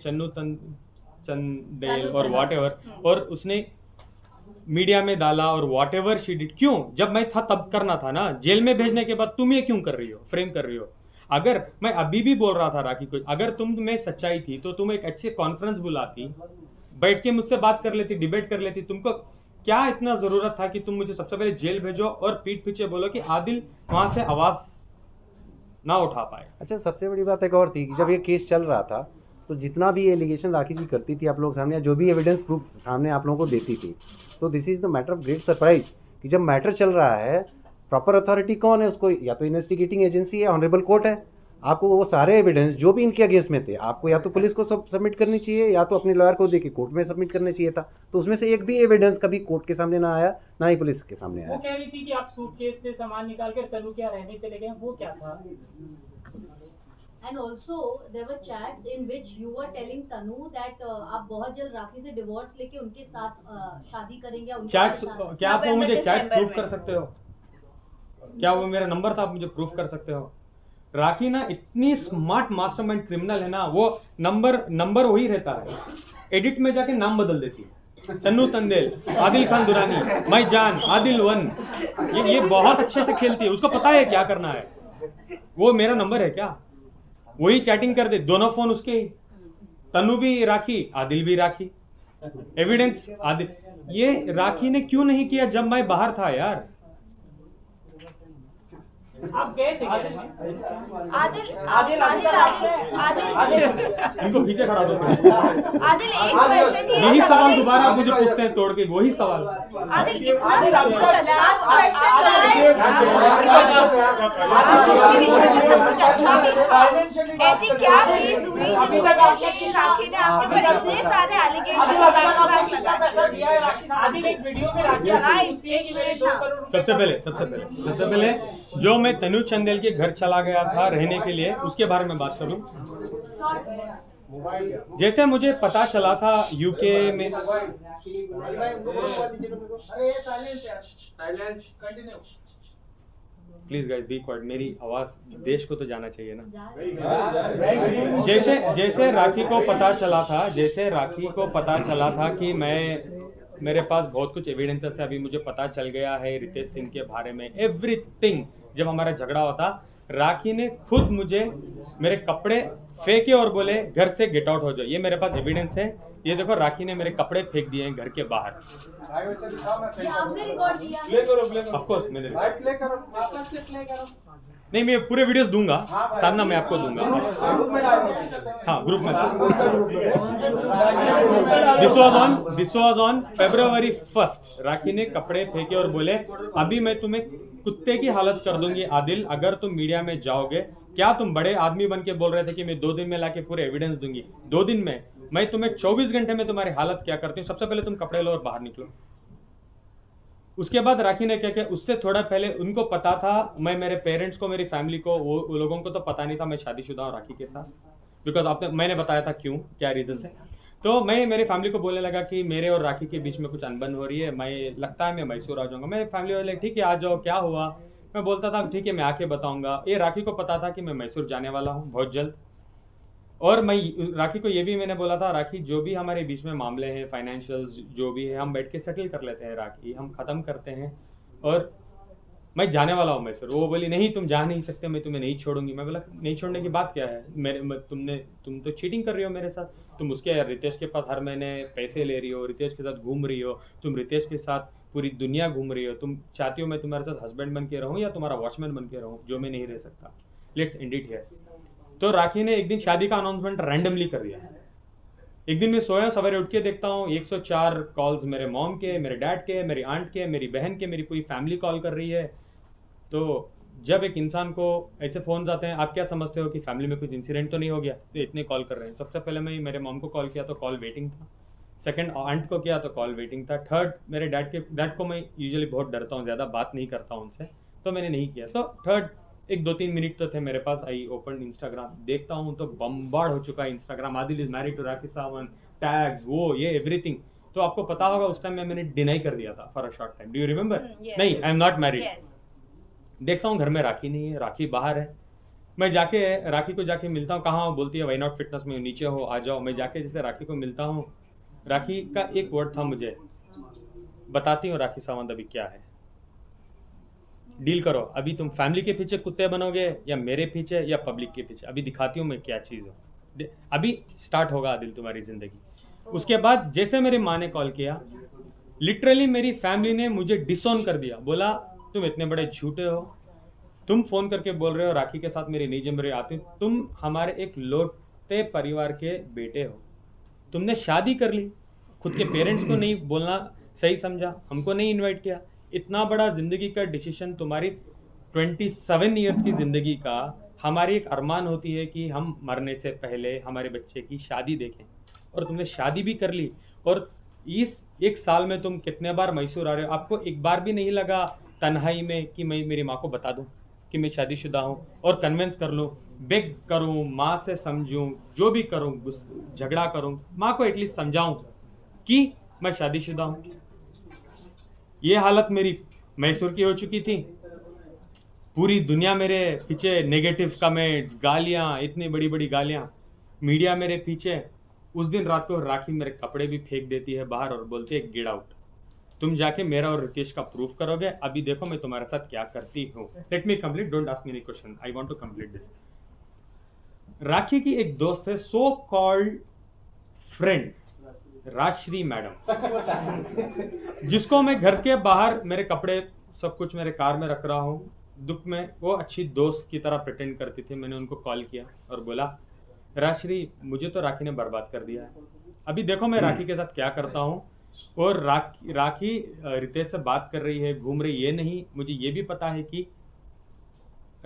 चंदेल और व्हाटएवर, और उसने मीडिया में डाला और व्हाटएवर शी डिड। क्यों? जब मैं था तब करना था ना, जेल में भेजने के बाद तुम ये क्यों कर रही हो, फ्रेम कर रही हो? अगर मैं अभी भी बोल रहा था राखी को, अगर तुम में सच्चाई थी तो तुम एक अच्छे कॉन्फ्रेंस बुलाती, बैठ के मुझसे बात कर लेती, डिबेट कर लेती। तुमको क्या इतना जरूरत था कि तुम मुझे सबसे पहले जेल भेजो और पीठ पीछे बोलो कि आदिल वहां से आवाज ना उठा पाए? अच्छा, सबसे बड़ी बात एक और थी कि जब ये केस चल रहा था तो जितना भी एलिगेशन राखी जी करती थी आप लोग सामने, या जो भी एविडेंस प्रूफ सामने आप लोगों को देती थी, तो this is the matter of great surprise कि जब मैटर चल रहा है, प्रॉपर अथॉरिटी कौन है उसको, या तो इन्वेस्टिगेटिंग एजेंसी है, ऑनरेबल कोर्ट है, आपको वो सारे एविडेंस जो भी इनके अगेंस्ट में थे आपको या तो पुलिस को सब सबमिट करनी चाहिए या तो अपने लॉयर को देके कोर्ट में सबमिट करना चाहिए था। तो उसमें से एक भी एविडेंस कभी कोर्ट के सामने ना आया, ना ही पुलिस के सामने वो आया। कह रही थी कि आप सूटकेस से सामान निकाल कर तनु क्या रहने चले गए, वो क्या था? And also there were chats in which you were telling Tanu that आप बहुत जल्द राखी से डिवोर्स लेके उनके साथ शादी करेंगे, उनके चैट्स, साथ। क्या आप वो मुझे चैट्स दिसंबर प्रूफ में। कर सकते हो? क्या वो मेरा नंबर था, आप मुझे प्रूफ कर सकते हो? राखी ना इतनी स्मार्ट मास्टरमाइंड क्रिमिनल है ना, वो नंबर वही रहता है, एडिट में जाके नाम बदल देती है, तन्नू तंदेल, आदिल खान दुरानी, मैं जान, आदिल 1। ये बहुत अच्छे से खेलती है, उसको पता है क्या करना है। वो मेरा नंबर है क्या? वही चैटिंग कर दे, दोनों फोन उसके ही, तनु भी राखी, आदिल भी राखी, एविडेंस आदिल। ये राखी ने क्यों नहीं किया जब मैं बाहर था यार? आप गए थे क्या? आदिल इनको पीछे खड़ा दो। आदिल एक क्वेश्चन यही सवाल दोबारा आप मुझे पूछते हैं तोड़ के, वही सवाल। आदिल कितना सब कुछ ऐसी क्या चीज हुई जिस वजह से राखी ने आपके ऊपर इतने सारे एलिगेशन लगाए? आदिल एक वीडियो में राखी पूछती है कि मेरे 2 करोड़ रुपए सबसे पहले जो मैं तनु चंदेल के घर चला गया था रहने के लिए, उसके बारे में बात करूं। जैसे मुझे पता चला था यूके में, प्लीज गाइस बी क्वाइट, मेरी आवाज देश को तो जाना चाहिए ना। जैसे राखी को पता चला था कि मेरे पास बहुत कुछ एविडेंसेस है, अभी मुझे पता चल गया है रितेश सिंह के बारे में एवरीथिंग। जब हमारा झगड़ा होता, राखी ने खुद मुझे मेरे कपड़े फेंके और बोले घर से गेट आउट हो जाओ। ये मेरे पास एविडेंस है। ये देखो, राखी ने मेरे कपड़े फेंक दिए हैं घर के बाहर। आपने रिकॉर्ड किया? ऑफ कोर्स मैंने नहीं, मैं पूरे वीडियोस दूंगा साधना, मैं आपको दूंगा। हाँ, ग्रुप में this was on February 1st। राखी ने कपड़े फेंके और बोले अभी मैं तुम्हें कुत्ते की हालत कर दूंगी आदिल अगर तुम मीडिया में जाओगे। क्या तुम बड़े आदमी बन के बोल रहे थे कि मैं 2 दिन में लाके पूरे एविडेंस दूंगी? 2 दिन में मैं तुम्हें 24 घंटे में तुम्हारी हालत क्या करती हूँ। सबसे पहले तुम कपड़े लो और बाहर निकलो। उसके बाद राखी ने क्या किया, उससे थोड़ा पहले उनको पता था, मैं मेरे पेरेंट्स को, मेरी फैमिली को, वो लोगों को तो पता नहीं था मैं शादीशुदा हूँ राखी के साथ, बिकॉज मैंने बताया था क्यों, क्या रीजन है। तो मैं मेरी फैमिली को बोलने लगा कि मेरे और राखी के बीच में कुछ अनबन हो रही है, लगता है मैं मैसूर आ जाऊंगा। मैं फैमिली वाले ठीक है आ जाओ, क्या हुआ? मैं बोलता था ठीक है मैं आके बताऊंगा। ये राखी को पता था कि मैं मैसूर जाने वाला हूँ बहुत जल्द। और मैं राखी को ये भी मैंने बोला था, राखी जो भी हमारे बीच में मामले हैं, फाइनेंशियल्स जो भी है, हम बैठ के सेटल कर लेते हैं राखी, हम खत्म करते हैं और मैं जाने वाला हूँ मैसूर। वो बोली नहीं तुम जा नहीं सकते, मैं तुम्हें नहीं छोड़ूंगी। मैं बोला नहीं छोड़ने की बात क्या है, तुम तो चीटिंग कर रही हो मेरे साथ, तुम उसके रितेश के पास हर महीने पैसे ले रही हो, रितेश के साथ घूम रही हो, तुम रितेश के साथ पूरी दुनिया घूम रही हो, तुम चाहती हो मैं तुम्हारे साथ हस्बैंड बन के रहूँ या तुम्हारा वॉचमैन बन के रहूँ, जो मैं नहीं रह सकता। Let's end it here. तो राखी ने एक दिन शादी का अनाउंसमेंट रैंडमली कर दिया। एक दिन मैं सोया, सवेरे उठ के देखता हूँ 104 कॉल्स मेरे मॉम के, मेरे डैड के, मेरी आंट के, मेरी बहन के, मेरी पूरी फैमिली कॉल कर रही है। तो जब एक इंसान को ऐसे फोन आते हैं, आप क्या समझते हो कि फैमिली में कुछ इंसिडेंट तो नहीं हो गया, तो इतने कॉल कर रहे हैं। सबसे पहले मैं मेरे मॉम को कॉल किया तो कॉल वेटिंग था, सेकंड आंट को किया तो कॉल वेटिंग था, थर्ड मेरे डैड को मैं यूजुअली बहुत डरता हूँ, ज़्यादा बात नहीं करता हूँ उनसे, तो मैंने नहीं किया। तो थर्ड एक 2-3 मिनट तो थे मेरे पास। आई ओपन इंस्टाग्राम, देखता हूँ तो बम्बार्ड हो चुका है Instagram, Adil is married to Rakhi Sawant, tags, वो ये एवरीथिंग। तो आपको पता होगा उस टाइम में मैंने डिनाई कर दिया था for a short time. Do you remember? नहीं, आई एम नॉट मैरिड। देखता हूँ घर में राखी नहीं है, राखी बाहर है। मैं जाके राखी को जाके मिलता हूँ, कहाँ हो? बोलती है वाई नॉट फिटनेस में, नीचे हो, आ जाओ। मैं जाके जैसे राखी को मिलता हूँ, राखी का एक वर्ड था मुझे, बताती हूँ राखी सावंत अभी क्या है, डील करो। अभी तुम फैमिली के पीछे कुत्ते बनोगे या मेरे पीछे या पब्लिक के पीछे, अभी दिखाती हूँ मैं क्या चीज़ हूँ। अभी स्टार्ट होगा आदिल तुम्हारी जिंदगी। उसके बाद जैसे मेरी माँ ने कॉल किया, लिटरली मेरी फैमिली ने मुझे डिसऑन कर दिया, बोला तुम इतने बड़े झूठे हो, तुम फोन करके बोल रहे हो राखी के साथ मेरी नहीं जम रही आती, तुम हमारे एक लौटते परिवार के बेटे हो, तुमने शादी कर ली, खुद के पेरेंट्स को नहीं बोलना सही समझा, हमको नहीं इनवाइट किया। इतना बड़ा जिंदगी का डिसीजन, तुम्हारी 27 ईयर्स की जिंदगी का, हमारी एक अरमान होती है कि हम मरने से पहले हमारे बच्चे की शादी देखें, और तुमने शादी भी कर ली। और इस 1 साल में तुम कितने बार मैसूर आ रहे हो, आपको एक बार भी नहीं लगा तन्हाई में कि मैं मेरी माँ को बता दूं कि मैं शादीशुदा हूँ और कन्विंस कर लूँ, बेग करूँ, माँ से समझूँ, जो भी करूँ, झगड़ा करूँ, माँ को एटलीस्ट समझाऊँ कि मैं शादीशुदा हूँ। ये हालत मेरी मैसूर की हो चुकी थी। पूरी दुनिया मेरे पीछे, नेगेटिव कमेंट्स, गालियाँ, इतनी बड़ी बड़ी गालियाँ, मीडिया मेरे पीछे। उस दिन रात को राखी मेरे कपड़े भी फेंक देती है बाहर और बोलती है गेट आउट, तुम जाके मेरा और रितेश का प्रूफ करोगे, अभी देखो मैं तुम्हारे साथ क्या करती हूँ। Let me complete, don't ask me any question, I want to complete this. Rakhi की एक दोस्त है, so called friend Rajshree madam, जिसको मैं घर के बाहर मेरे कपड़े सब कुछ मेरे कार में रख रहा हूँ, दुख में वो अच्छी दोस्त की तरह प्रिटेंड करती थी। मैंने उनको कॉल किया और बोला, राजश्री मुझे तो राखी ने बर्बाद कर दिया है, अभी देखो मैं राखी के साथ क्या करता हूँ। और राखी रितेश से बात कर रही है, घूम रही, ये नहीं, मुझे ये भी पता है कि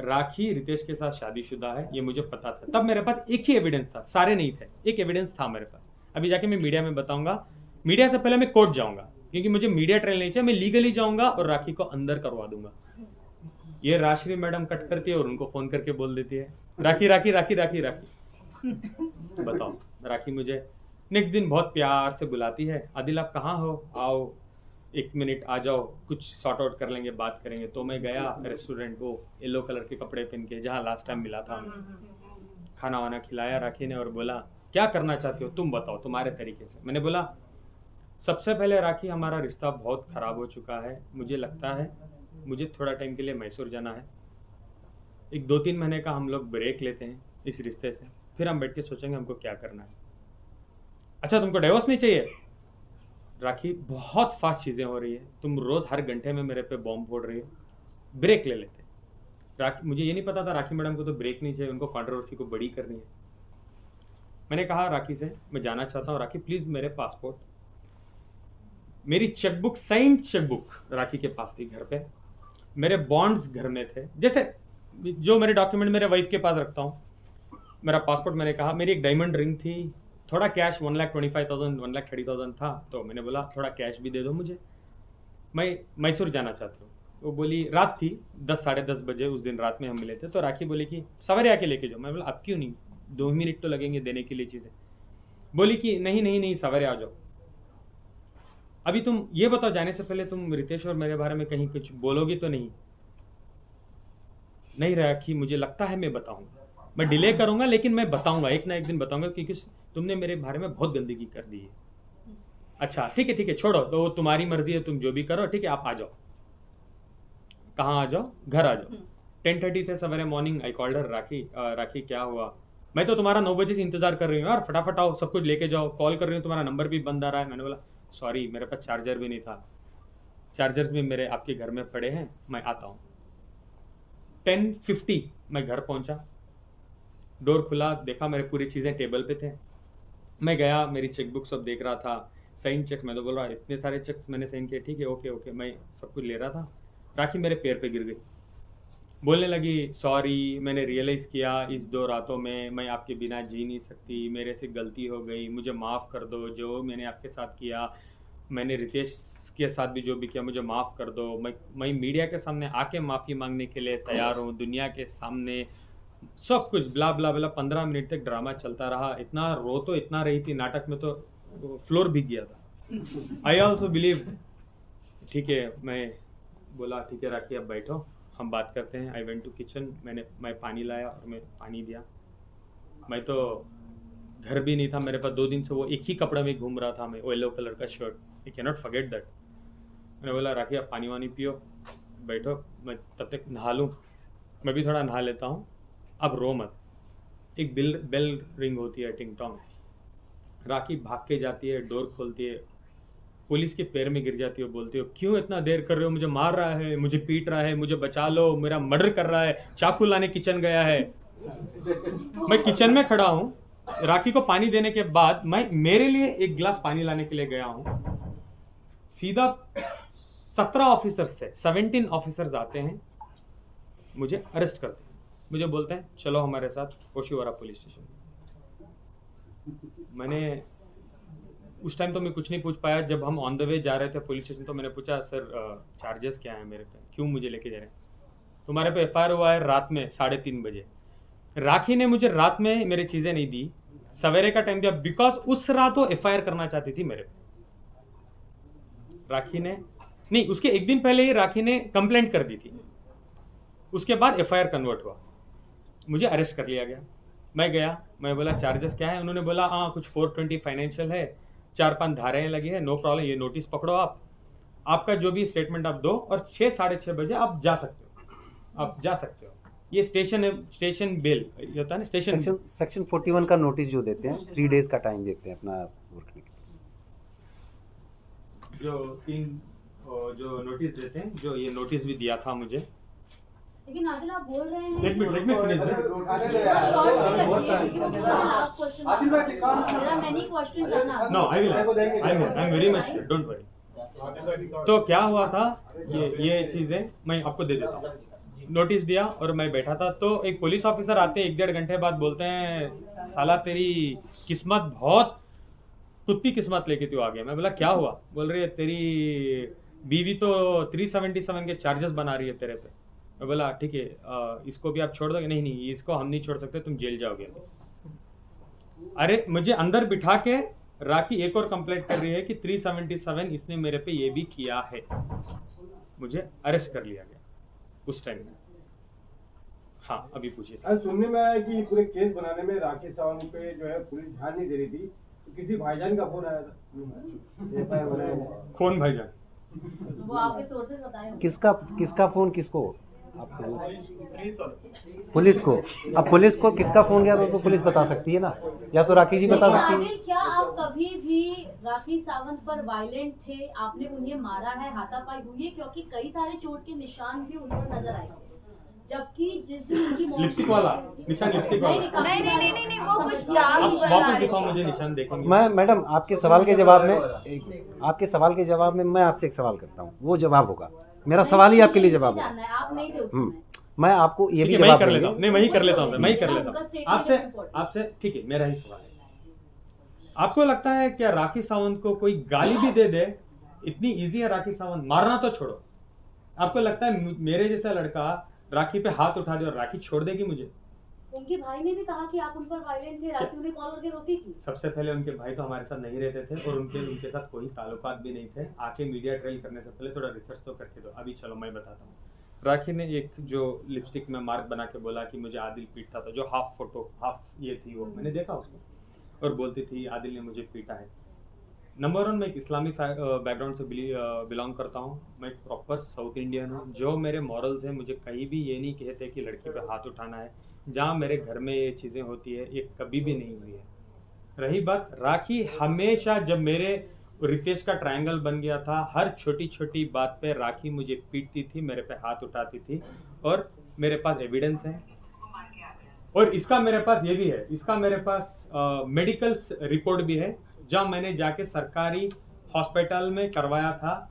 राखी रितेश के साथ शादीशुदा है, ये मुझे पता था। तब मेरे पास एक ही एविडेंस था, सारे नहीं थे, एक एविडेंस था मेरे पास। अभी जाके मैं मीडिया में बताऊंगा, मीडिया से पहले मैं कोर्ट जाऊंगा, क्योंकि मुझे मीडिया ट्रायल नहीं चाहिए, मैं लीगली जाऊंगा और राखी को अंदर करवा दूंगा। ये राजश्री मैडम कट करती है और उनको फोन करके बोल देती है, राखी राखी राखी राखी राखी। बताओ, राखी मुझे नेक्स्ट दिन बहुत प्यार से बुलाती है, आदिल आप कहाँ हो, आओ 1 मिनट आ जाओ, कुछ सॉर्ट आउट कर लेंगे, बात करेंगे। तो मैं गया रेस्टोरेंट, वो येलो कलर के कपड़े पहन के, जहाँ लास्ट टाइम मिला था, खाना वाना खिलाया राखी ने और बोला क्या करना चाहती हो तुम बताओ, तुम्हारे तरीके से। मैंने बोला सबसे पहले राखी हमारा रिश्ता बहुत ख़राब हो चुका है, मुझे लगता है मुझे थोड़ा टाइम के लिए मैसूर जाना है, एक 2-3 महीने का हम लोग ब्रेक लेते हैं इस रिश्ते से, फिर हम बैठ के सोचेंगे हमको क्या करना है। अच्छा तुमको डाइवोर्स नहीं चाहिए? राखी बहुत फास्ट चीज़ें हो रही है, तुम रोज़ हर घंटे में मेरे पे बॉम्ब फोड़ रही हो, ब्रेक ले लेते। राखी, मुझे ये नहीं पता था राखी मैडम को तो ब्रेक नहीं चाहिए, उनको कंट्रोवर्सी को बड़ी करनी है। मैंने कहा राखी से मैं जाना चाहता हूँ, राखी प्लीज़ मेरे पासपोर्ट, मेरी चेकबुक, साइन चेकबुक राखी के पास थी घर पे, मेरे बॉन्ड्स घर में थे, जैसे जो मेरे डॉक्यूमेंट मेरे वाइफ के पास रखता हूँ, मेरा पासपोर्ट। मैंने कहा मेरी एक डायमंड रिंग थी, थोड़ा कैश 1,25,000 1,30,000 था, तो मैंने बोला थोड़ा कैश भी दे दो मुझे, मैं मैसूर जाना चाहती हूँ। वो बोली, रात थी 10 साढ़े 10 बजे, उस दिन रात में हम मिले थे, तो राखी बोली कि सवेरे आके लेके जाओ। मैं बोला अब क्यों नहीं, 2 मिनट तो लगेंगे देने के लिए चीज़ें। बोली कि नहीं नहीं नहीं सवेरे आ जाओ। अभी तुम ये बताओ, जाने से पहले तुम रितेश और मेरे बारे में कहीं कुछ बोलोगी तो नहीं? नहीं राखी, मुझे लगता है मैं बताऊंगा, मैं डिले करूंगा लेकिन मैं बताऊंगा, एक ना एक दिन बताऊंगा, क्योंकि तुमने मेरे बारे में बहुत गंदगी कर दी है। अच्छा ठीक है छोड़ो, तो तुम्हारी मर्जी है, तुम जो भी करो, ठीक है आप आ जाओ। कहाँ आ जाओ? घर आ जाओ। 10:30 थे सवेरे मॉर्निंग, आई कॉल्ड हर, राखी क्या हुआ? मैं तो तुम्हारा 9 बजे से इंतजार कर रही हूँ यार, फटाफट आओ, सब कुछ लेके जाओ, कॉल कर रही हूँ, तुम्हारा नंबर भी बंद आ रहा है। मैंने बोला सॉरी मेरे पास चार्जर भी नहीं था, चार्जर्स भी मेरे आपके घर में पड़े हैं, मैं आता हूँ। 10:50 मैं घर पहुँचा, डोर खुला, देखा मेरे पूरी चीज़ें टेबल पे थे। मैं गया, मेरी चेकबुक सब देख रहा था, साइन चेक्स, मैं तो बोल रहा इतने सारे चेक्स मैंने साइन किए, ठीक है ओके, मैं सब कुछ ले रहा था। राखी मेरे पैर पे गिर गई, बोलने लगी सॉरी, मैंने रियलाइज़ किया इस 2 रातों में मैं आपके बिना जी नहीं सकती, मेरे से गलती हो गई, मुझे माफ़ कर दो, जो मैंने आपके साथ किया, मैंने रितेश के साथ भी जो भी किया, मुझे माफ़ कर दो। मैं मीडिया के सामने आके माफ़ी मांगने के लिए तैयार हूँ, दुनिया के सामने, सब कुछ ब्ला ब्ला ब्ला। 15 मिनट तक ड्रामा चलता रहा, इतना रो तो इतना रही थी, नाटक में तो फ्लोर भीग गया था। आई ऑल्सो बिलीव, ठीक है, मैं बोला ठीक है राखी अब बैठो हम बात करते हैं। आई वेंट टू किचन, मैं पानी लाया और मैं पानी दिया। मैं तो घर भी नहीं था मेरे पास, 2 दिन से वो एक ही कपड़ा में घूम रहा था, मैं येलो कलर का shirt, I can not forget that. मैंने बोला राखी आप पानी वानी पियो, बैठो, मैं तब तक नहा लूँ, मैं भी थोड़ा नहा लेता हूँ, अब रो मत। एक बेल रिंग होती है, टिंग टोंग। राखी भाग के जाती है, डोर खोलती है, पुलिस के पैर में गिर जाती है, बोलती हो क्यों इतना देर कर रहे हो, मुझे मार रहा है, मुझे पीट रहा है, मुझे बचा लो, मेरा मर्डर कर रहा है, चाकू लाने किचन गया है। मैं किचन में खड़ा हूँ, राखी को पानी देने के बाद मैं मेरे लिए एक गिलास पानी लाने के लिए गया हूँ, सीधा 17 ऑफिसर्स थे, 17 ऑफिसर्स आते हैं, मुझे अरेस्ट करते हैं, मुझे बोलते हैं चलो हमारे साथ ओशिवारा पुलिस स्टेशन। मैंने उस टाइम तो मैं कुछ नहीं पूछ पाया, जब हम ऑन द वे जा रहे थे पुलिस स्टेशन तो मैंने पूछा सर चार्जेस क्या है मेरे पे, क्यों मुझे लेके जा रहे हैं? तुम्हारे पे एफआईआर हुआ है रात में 3:30 बजे। राखी ने मुझे रात में मेरी चीज़ें नहीं दी, सवेरे का टाइम दिया, बिकॉज उस रात वो एफआईआर करना चाहती थी मेरे पे। राखी ने नहीं, उसके एक दिन पहले ही राखी ने कंप्लेंट कर दी थी, उसके बाद एफआईआर कन्वर्ट हुआ, मुझे अरेस्ट कर लिया गया। मैं गया, मैं बोला चार्जेस क्या है? उन्होंने बोला हाँ कुछ 420 फाइनेंशियल है, 4-5 धाराएं लगी है, नो प्रॉब्लम, ये नोटिस पकड़ो आपका जो भी स्टेटमेंट आप दो और 6 साढ़े 6 बजे आप जा सकते हो, आप जा सकते हो। ये स्टेशन बेल ये होता है ना, स्टेशन सेक्शन 41 का नोटिस जो देते हैं 3 डेज का टाइम देते हैं अपना वर्क करने के लिए। जो नोटिस देते हैं, जो ये नोटिस भी दिया था मुझे। लेकिन आदिल आप बोल रहे हैं Let me finish this. Short में रखिए क्योंकि मुझे लास्ट क्वेश्चन मेरा मैनी क्वेश्चंस आना No, I will ask. I'm very much here. Don't worry. तो क्या हुआ था, ये चीजें मैं आपको दे देता हूँ। नोटिस दिया और मैं बैठा था, तो एक पुलिस ऑफिसर आते हैं 1-1.5 घंटे बाद, बोलते हैं साला तेरी किस्मत बहुत कुत्ती किस्मत लेके तू आ गया। मैं बोला क्या हुआ? बोल रही है तेरी बीवी तो 377 के चार्जेस बना रही है तेरे पे। मैं बोला ठीक है, इसको भी आप छोड़ दोगे? नहीं, इसको हम नहीं छोड़ सकते, तुम जेल जाओगे। अरे मुझे अंदर बिठा के राखी एक और कंप्लेंट कर रही है कि 377 इसने मेरे पे ये भी किया है। मुझे अरेस्ट कर लिया गया उस टाइम में। हाँ, अभी पूछिए। आज सुनने में आया कि पूरे केस बनाने में राखी सावंत पे जो है पुलिस ध्यान नहीं दे रही थी, तो किसी भाईजान का फोन आया था। कौन भाईजान? वो आपके सोर्सेज बताए होंगे। किसका फोन किसको? आपको पुलिस को? अब पुलिस को किसका फोन गया तो पुलिस बता सकती है ना, या तो राखी जी बता सकती है। आदिल, क्या आप कभी भी राखी सावंत पर वायलेंट थे? आपने उन्हें मारा है, हाथापाई हुई है? क्योंकि कई सारे चोट के निशान भी उन पर नजर आए, जबकि जिस दिन उनकी मौत लिपस्टिक वाला निशान, लिपस्टिक वाला नहीं वो कुछ डार्क आप बना वापस रहे दिखाओ थे। मुझे निशान, देखेंगे। मैं मैडम आपके सवाल के जवाब में मैं आपसे एक सवाल करता हूँ, वो जवाब होगा। मेरा सवाल ही आपके लिए जवाब है। जानना है, आप नहीं थे उस समय। मैं आपको ये भी मैं जवाब कर दूंगी। लेता हूँ। नहीं, मैं ही कर लेता हूँ, मैं ही कर लेता उनका हूँ statement आपसे। ठीक है, मेरा ही सवाल है। आपको लगता है क्या राखी सावंत को कोई गाली भी दे दे इतनी इजी है राखी सावंत? मारना तो छोड़ो, आपको लगता है मेरे जैसा लड़का राखी पे हाथ उठा दे और राखी छोड़ देगी मुझे? उनके भाई ने भी कहा कि आप उन पर वायलेंट थे, राखी उन्हें कॉल करके रोती थी। सबसे पहले उनके भाई तो हमारे साथ नहीं रहते थे और उनके साथ कोई ताल्लुकात भी नहीं थे। आके मीडिया ट्रेल करने से पहले थोड़ा रिसर्च तो करके दो। अभी चलो मैं बताता हूँ। राखी ने एक जो लिपस्टिक में मार्क बना के बोला कि मुझे आदिल पीटता था, जो हाफ ये थी, वो मैंने देखा उसको, और बोलती थी आदिल ने मुझे पीटा है। नंबर 1, मैं एक इस्लामी बैकग्राउंड से बिलोंग करता हूँ। मैं एक प्रॉपर साउथ इंडियन हूँ। जो मेरे मॉरल्स हैं, मुझे कहीं भी ये नहीं कहते कि लड़की पे हाथ उठाना है। जहाँ मेरे घर में ये चीज़ें होती है, ये कभी भी नहीं हुई है। रही बात राखी, हमेशा जब मेरे रितेश का ट्रायंगल बन गया था, हर छोटी छोटी बात पे राखी मुझे पीटती थी, मेरे पे हाथ उठाती थी, और मेरे पास एविडेंस है। और इसका मेरे पास ये भी है, इसका मेरे पास मेडिकल रिपोर्ट भी है, जब मैंने जाके सरकारी हॉस्पिटल में करवाया था,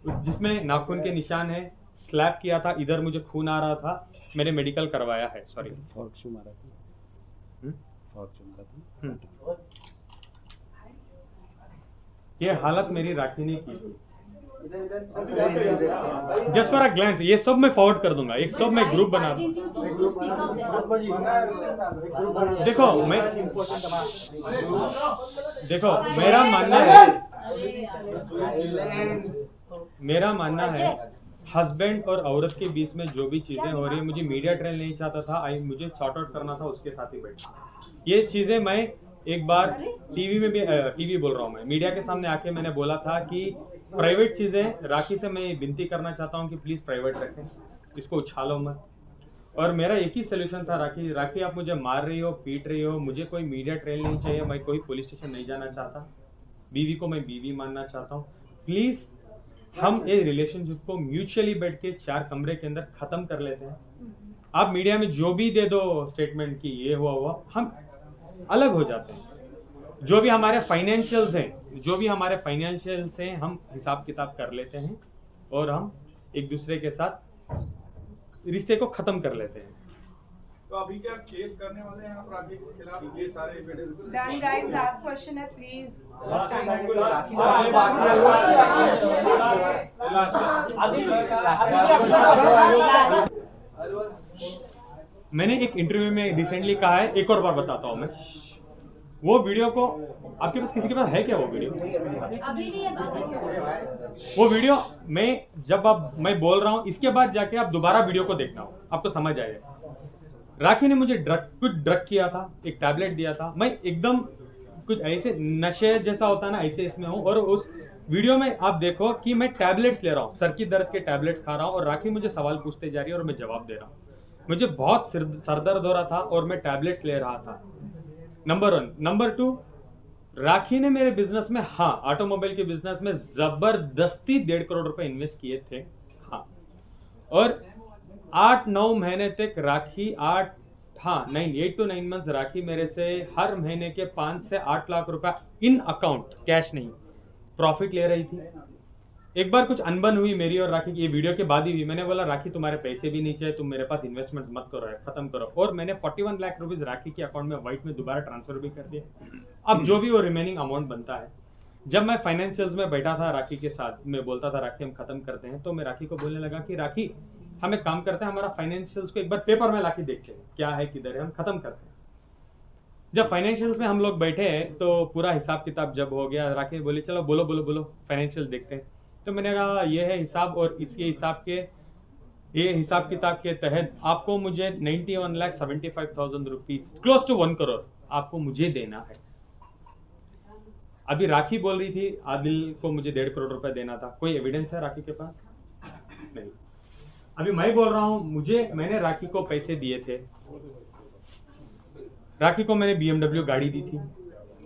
जिसमें नाखून के निशान है, स्लैप किया था, इधर मुझे खून आ रहा था, मैंने मेडिकल करवाया है। सॉरी, ये हालत मेरी राखी ने की हुई। जस्ट फॉर अ ग्लैंस, ये सब मैं फॉरवर्ड कर दूंगा, ये सब मैं ग्रुप बना देखो मेरा मानना है हस्बैंड और औरत के बीच में जो भी चीजें हो रही है, मुझे मीडिया ट्रेल नहीं चाहता था, मुझे सॉर्ट आउट करना था, उसके साथ ही बैठा। ये चीजें मैं एक बार टीवी में भी, टीवी बोल रहा हूँ मैं, मीडिया के सामने आके मैंने बोला था कि प्राइवेट चीजें, राखी से मैं विनती करना चाहता हूँ कि प्लीज प्राइवेट रखें, इसको उछालो मत। और मेरा एक ही सोल्यूशन था, राखी आप मुझे मार रही हो, पीट रही हो, मुझे कोई मीडिया ट्रेल नहीं चाहिए, मैं कोई पुलिस स्टेशन नहीं जाना चाहता, बीवी को मैं बीवी मानना चाहता हूँ। प्लीज हम ये रिलेशनशिप को म्यूचुअली बैठ के 4 कमरे के अंदर खत्म कर लेते हैं। आप मीडिया में जो भी दे दो स्टेटमेंट की ये हुआ, हम अलग हो जाते हैं। जो भी हमारे फाइनेंशियल्स हैं, हम हिसाब किताब कर लेते हैं और हम एक दूसरे के साथ रिश्ते को खत्म कर लेते हैं। तो अभी क्या केस करने वाले हैं आप राखी के खिलाफ? ये सारे evidence done guys, last question है प्लीज। मैंने एक इंटरव्यू में रिसेंटली कहा है, एक और बार बताता हूँ मैं, वो वीडियो को आपके पास किसी के पास है क्या? वो वीडियो अभी नहीं है, वो वीडियो मैं बोल रहा हूँ, इसके बाद जाके आप दोबारा वीडियो को देखना हो, आपको समझ आएगा। राखी ने मुझे कुछ ड्रग किया था, एक टैबलेट दिया था, मैं एकदम कुछ ऐसे नशे जैसा होता है ना, ऐसे इसमें हूँ। और उस वीडियो में आप देखो कि मैं टैबलेट्स ले रहा हूँ, सर की दर्द के टैबलेट्स खा रहा हूँ, और राखी मुझे सवाल पूछते जा रही है और मैं जवाब दे रहा हूँ। मुझे बहुत सर दर्द हो रहा था और मैं टैबलेट्स ले रहा था, नंबर 1। नंबर 2, राखी ने मेरे बिजनेस में, हाँ, ऑटोमोबाइल के बिजनेस में जबरदस्ती 1.5 करोड़ रुपए इन्वेस्ट किए थे, हाँ। और 8-9 महीने तक राखी 8 to 9 मंथ्स राखी मेरे से हर महीने के 5 से 8 लाख रुपए इन अकाउंट, कैश नहीं, प्रॉफिट ले रही थी। एक बार कुछ अनबन हुई मेरी और राखी की, ये वीडियो के बाद ही हुई। मैंने बोला राखी तुम्हारे पैसे भी नहीं चाहिए, तुम मेरे पास इन्वेस्टमेंट मत करो, खत्म करो। और मैंने 41 लाख रुपीज राखी के अकाउंट में व्हाइट में दोबारा ट्रांसफर भी कर दिया। अब जो भी वो रिमेनिंग अमाउंट बनता है, जब मैं फाइनेंशियल्स में बैठा था राखी के साथ, मैं बोलता था राखी हम खत्म करते हैं, तो मैं राखी को बोलने लगा कि राखी हम एक काम करते हैं, हमारा फाइनेंशियल्स को एक बार पेपर में लाके देखते हैं क्या है, किधर है, हम खत्म करते हैं। जब फाइनेंशियल्स में हम लोग बैठे तो पूरा हिसाब किताब जब हो गया, राखी बोली चलो बोलो बोलो बोलो फाइनेंशियल देखते हैं। तो मैंने कहा ये है हिसाब, और इसके हिसाब के, ये हिसाब किताब के तहत आपको मुझे 91,75,000 रुपीज, क्लोज टू 1 करोड़ आपको मुझे देना है। अभी राखी बोल रही थी आदिल को मुझे 1.5 करोड़ रुपए देना था, कोई एविडेंस है राखी के पास? नहीं। अभी मैं बोल रहा हूं मैंने राखी को पैसे दिए थे, राखी को मैंने BMW गाड़ी दी थी,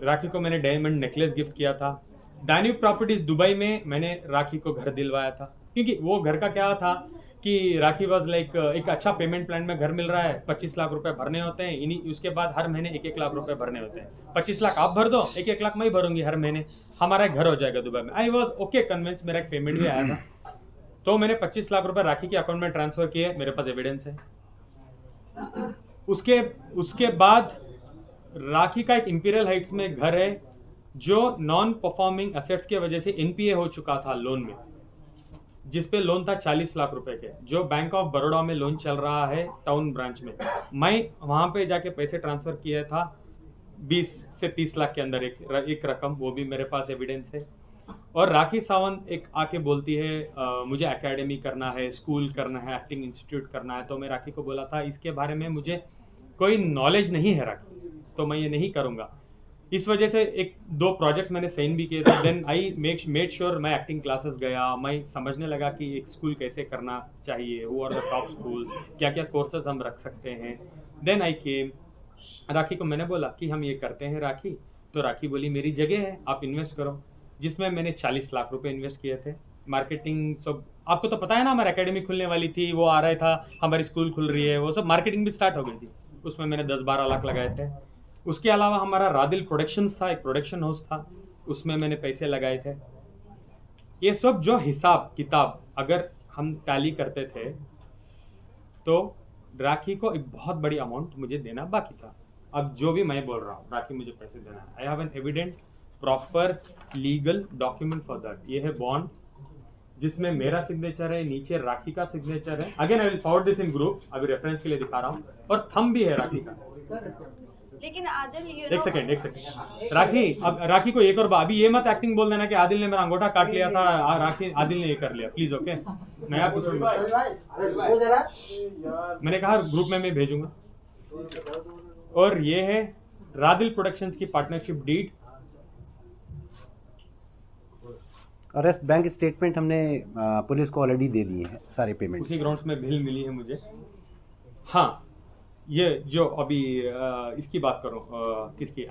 राखी को मैंने डायमंड नेकलेस गिफ्ट किया था, दान्यूब प्रॉपर्टीज दुबई में मैंने राखी को घर दिलवाया था, क्योंकि वो घर का क्या था कि राखी वाज लाइक एक अच्छा पेमेंट प्लान में घर मिल रहा है, 25 लाख रुपए भरने होते हैं, इन्हीं उसके बाद हर महीने 1-1 लाख रुपए भरने होते हैं। 25 लाख आप भर दो, 1-1 लाख मैं भरूंगी हर महीने, हमारा घर हो जाएगा दुबई में। आई वॉज ओके कन्विंस, मेरा एक पेमेंट भी आया था, तो मैंने 25 लाख रुपए राखी के अकाउंट में ट्रांसफर किए, मेरे पास एविडेंस है। उसके बाद राखी का एक इंपीरियल हाइट्स में घर है जो नॉन परफॉर्मिंग एसेट्स की वजह से NPA हो चुका था लोन में, जिसपे लोन था 40 लाख रुपए के, जो बैंक ऑफ बड़ौदा में लोन चल रहा है टाउन ब्रांच में। मैं वहां पे जाके पैसे ट्रांसफर किया था 20 से 30 लाख के अंदर एक रकम, वो भी मेरे पास एविडेंस है। और राखी सावंत एक आके बोलती है मुझे एकेडमी करना है, स्कूल करना है, एक्टिंग इंस्टीट्यूट करना है, तो मैं राखी को बोला था इसके बारे में मुझे कोई नॉलेज नहीं है राखी, तो मैं ये नहीं करूँगा। इस वजह से 1-2 प्रोजेक्ट्स मैंने साइन भी किए थे। देन आई मेड श्योर मैं एक्टिंग क्लासेस गया, मैं समझने लगा कि एक स्कूल कैसे करना चाहिए, who are the top schools, क्या क्या कोर्सेज हम रख सकते हैं। देन आई केम, राखी को मैंने बोला कि हम ये करते हैं राखी, तो राखी बोली मेरी जगह है, आप इन्वेस्ट करो, जिसमें मैंने 40 लाख रुपए इन्वेस्ट किए थे। मार्केटिंग सब आपको तो पता है ना, हमारी एकेडमी खुलने वाली थी, वो आ रहा था, हमारी स्कूल खुल रही है, वो सब मार्केटिंग भी स्टार्ट हो गई थी, उसमें मैंने 10-12 लाख लगाए थे। उसके अलावा हमारा रादिल प्रोडक्शंस था, एक प्रोडक्शन हाउस था, उसमें मैंने पैसे लगाए थे। ये सब जो हिसाब किताब अगर हम टैली करते थे तो राखी को एक बहुत बड़ी अमाउंट मुझे देना बाकी था। अब जो भी मैं बोल रहा हूँ राखी मुझे पैसे देना है, I have an evident proper legal document for that. ये है बॉन्ड जिसमें मेरा सिग्नेचर है, नीचे राखी का सिग्नेचर है। Again I will forward this in group, अभी रेफरेंस के लिए दिखा रहा हूँ, और थंब भी है राखी का। लेकिन आदिल एक सेकेंड राखी, अब राखी को एक और बात, अभी ये मत एक्टिंग बोल देना कि आदिल ने मेरा अंगूठा काट लिया था, राखी आदिल ने ये कर लिया, प्लीज ओके। नया कुछ मैंने कहा ग्रुप में मैं भेजूंगा। और ये है रादिल प्रोडक्शंस की partnership deed, arrest bank statement हमने पुलिस को ऑलरेडी दे दिए हैं सारे पेमेंट, उसी ग्राउंड्स में बिल मिली है मुझे। हाँ, ये जो अभी इसकी बात करूं, किसकी,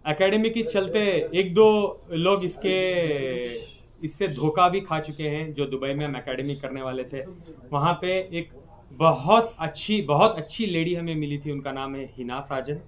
एकेडमी की चलते 1-2 लोग इससे धोखा भी खा चुके हैं। जो दुबई में हम एकेडमी करने वाले थे, वहाँ पे एक बहुत अच्छी लेडी हमें मिली थी, उनका नाम है हिना साजन।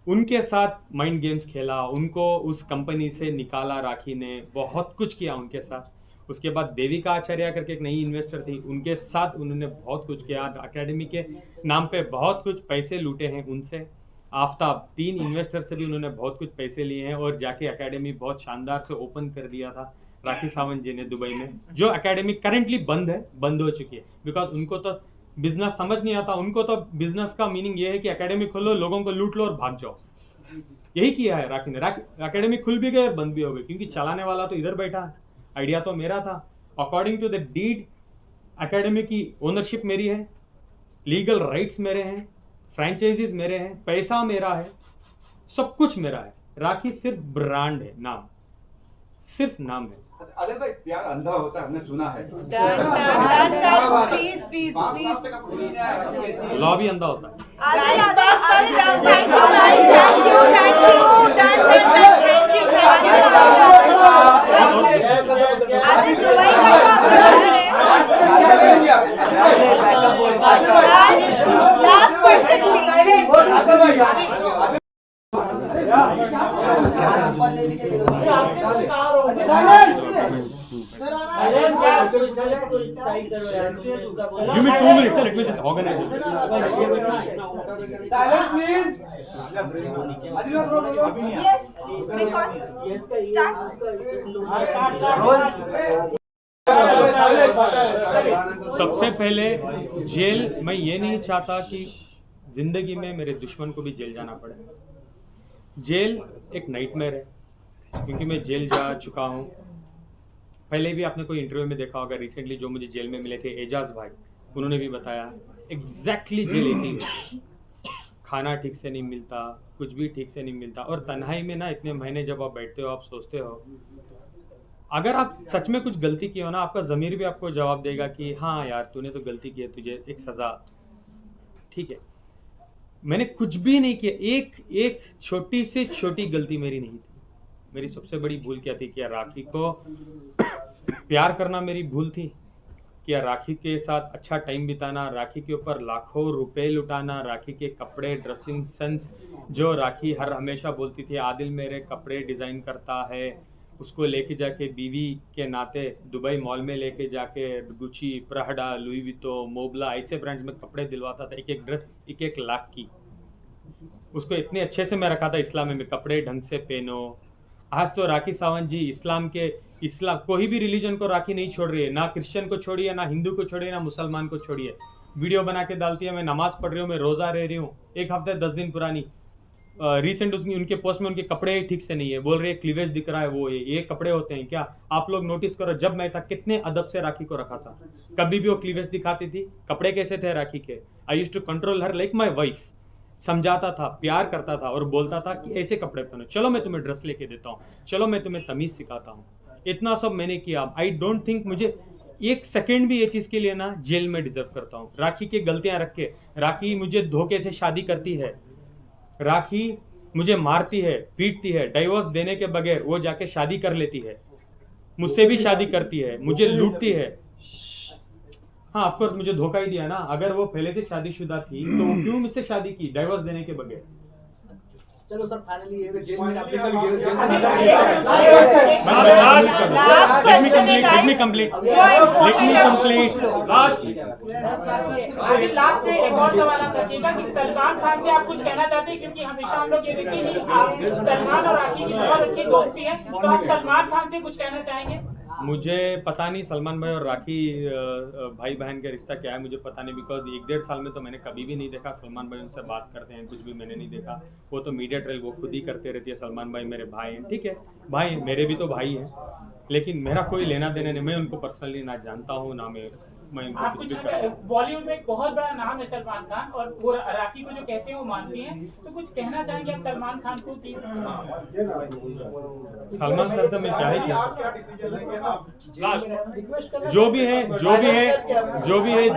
उनके साथ माइंड गेम्स खेला, उनको उस कंपनी से निकाला राखी ने, बहुत कुछ किया उनके साथ। उसके बाद देविका आचार्य करके एक नई इन्वेस्टर थी, उनके साथ उन्होंने बहुत कुछ किया, एकेडमी के नाम पे बहुत कुछ पैसे लूटे हैं उनसे। आफ्ताब, 3 इन्वेस्टर से भी उन्होंने बहुत कुछ पैसे लिए हैं, और जाके एकेडमी बहुत शानदार से ओपन कर दिया था राखी सावंत जी ने दुबई में, जो एकेडमी करेंटली बंद हो चुकी है, बिकॉज उनको तो बिजनेस समझ नहीं आता। उनको तो बिजनेस का मीनिंग ये है कि एकेडमी खोलो, लोगों को लूट लो और भाग जाओ। यही किया है राखी ने। एकेडमी खुल भी गई और बंद भी हो गई, क्योंकि चलाने वाला तो इधर बैठा है, आइडिया तो मेरा था। According to the deed academy की ओनरशिप मेरी है, लीगल राइट्स मेरे हैं, फ्रेंचाइजीज मेरे हैं, पैसा मेरा है, सब कुछ मेरा है। राखी सिर्फ ब्रांड है, नाम सिर्फ नाम है। अरे भाई प्यार अंधा होता है, हमने सुना है। Please, please, please. लॉ भी अंधा होता है। Last question, Give me 2 minutes, let me just organize it. Silence, please. Yes, record. Start. सबसे पहले जेल, मैं ये नहीं चाहता कि जिंदगी में मेरे दुश्मन को भी जेल जाना पड़े। जेल एक नाइटमेयर है, क्योंकि मैं जेल जा चुका हूँ। पहले भी आपने कोई इंटरव्यू में देखा होगा, रिसेंटली जो मुझे जेल में मिले थे एजाज भाई, उन्होंने भी बताया एग्जैक्टली जेल ऐसी है। खाना ठीक से नहीं मिलता, कुछ भी ठीक से नहीं मिलता, और तन्हाई में ना इतने महीने जब आप बैठते हो, आप सोचते हो अगर आप सच में कुछ गलती की हो ना, आपका ज़मीर भी आपको जवाब देगा कि हाँ यार तूने तो गलती की है, तुझे एक सज़ा, ठीक है। मैंने कुछ भी नहीं किया, एक छोटी से छोटी गलती मेरी नहीं थी। मेरी सबसे बड़ी भूल क्या थी? क्या राखी को प्यार करना मेरी भूल थी? क्या राखी के साथ अच्छा टाइम बिताना, राखी के ऊपर लाखों रुपए लुटाना, राखी के कपड़े, ड्रेसिंग सेंस, जो राखी हर हमेशा बोलती थी आदिल मेरे कपड़े डिज़ाइन करता है, उसको लेके जाके बीवी के नाते दुबई मॉल में लेके जाके गुची, प्राडा, लुई वितो, मोबला ऐसे ब्रांड्स में कपड़े दिलवाता था, एक ड्रेस 1 लाख की। उसको इतने अच्छे से मैं रखा था इस्लाम में कपड़े ढंग से पहनो। आज तो राखी सावंत जी इस्लाम कोई भी रिलीजन को राखी नहीं छोड़ रही है, ना क्रिश्चियन को छोड़िए, ना हिंदू को छोड़िए, ना मुसलमान को छोड़िए। वीडियो बना के डालती है, मैं नमाज पढ़ रही हूँ, मैं रोज़ा रह रही हूँ, 1 हफ्ते 10 दिन पुरानी। रिसेंट उनके पोस्ट में उनके कपड़े ठीक से नहीं है, बोल रहे क्लीवेज दिख रहा है, वो ये कपड़े होते हैं क्या? आप लोग नोटिस करो, जब मैं था कितने अदब से राखी को रखा था, कभी भी वो क्लीवेज दिखाती थी। कपड़े कैसे थे राखी के? I used to control her like my wife. समझाता था, प्यार करता था और बोलता था कि ऐसे कपड़े पहनो, चलो मैं तुम्हें ड्रेस लेके देता हूँ, चलो मैं तुम्हें तमीज सिखाता हूँ। इतना सब मैंने किया। आई डोंट थिंक मुझे 1 सेकेंड भी ये चीज़ के लिए ना जेल में डिजर्व करता हूँ। राखी की गलतियाँ रख के, राखी मुझे धोखे से शादी करती है, राखी मुझे मारती है, पीटती है, डाइवोर्स देने के बगैर वो जाके शादी कर लेती है, मुझसे भी शादी करती है, मुझे लूटती है। हाँ ऑफ कोर्स मुझे धोखा ही दिया ना। अगर वो पहले से शादीशुदा थी तो वो क्यों मुझसे शादी की डाइवोर्स देने के बगैर? चलो सर फाइनली ये जेल में Let me complete. लास्ट में एक और सवाल आप रखिएगा कि सलमान खान से आप कुछ कहना चाहते हैं, क्योंकि हमेशा हम लोग ये देखते हैं कि आप सलमान और राखी की बहुत अच्छी दोस्ती है, तो आप सलमान खान से कुछ कहना चाहेंगे? मुझे पता नहीं सलमान भाई और राखी भाई बहन का रिश्ता क्या है, मुझे पता नहीं, बिकॉज 1-1.5 साल में तो मैंने कभी भी नहीं देखा सलमान भाई उनसे बात करते हैं, कुछ भी मैंने नहीं देखा। वो तो मीडिया ट्रेल वो खुद ही करते रहती है। सलमान भाई मेरे भाई हैं, ठीक है, भाई हैं, मेरे भी तो भाई हैं, लेकिन मेरा कोई लेना देना नहीं। मैं उनको पर्सनली ना जानता हूँ ना मैं उनको कुछ भी करता हूँ। बॉलीवुड में एक बहुत बड़ा नाम है सलमान खान, और वो राखी को जो कहते हैं वो मानती हैं, तो कुछ कहना चाहेंगे आप सलमान खान को कि सलमान सर से मैं क्या ही कह आप क्या डिसीजन लेंगे आप?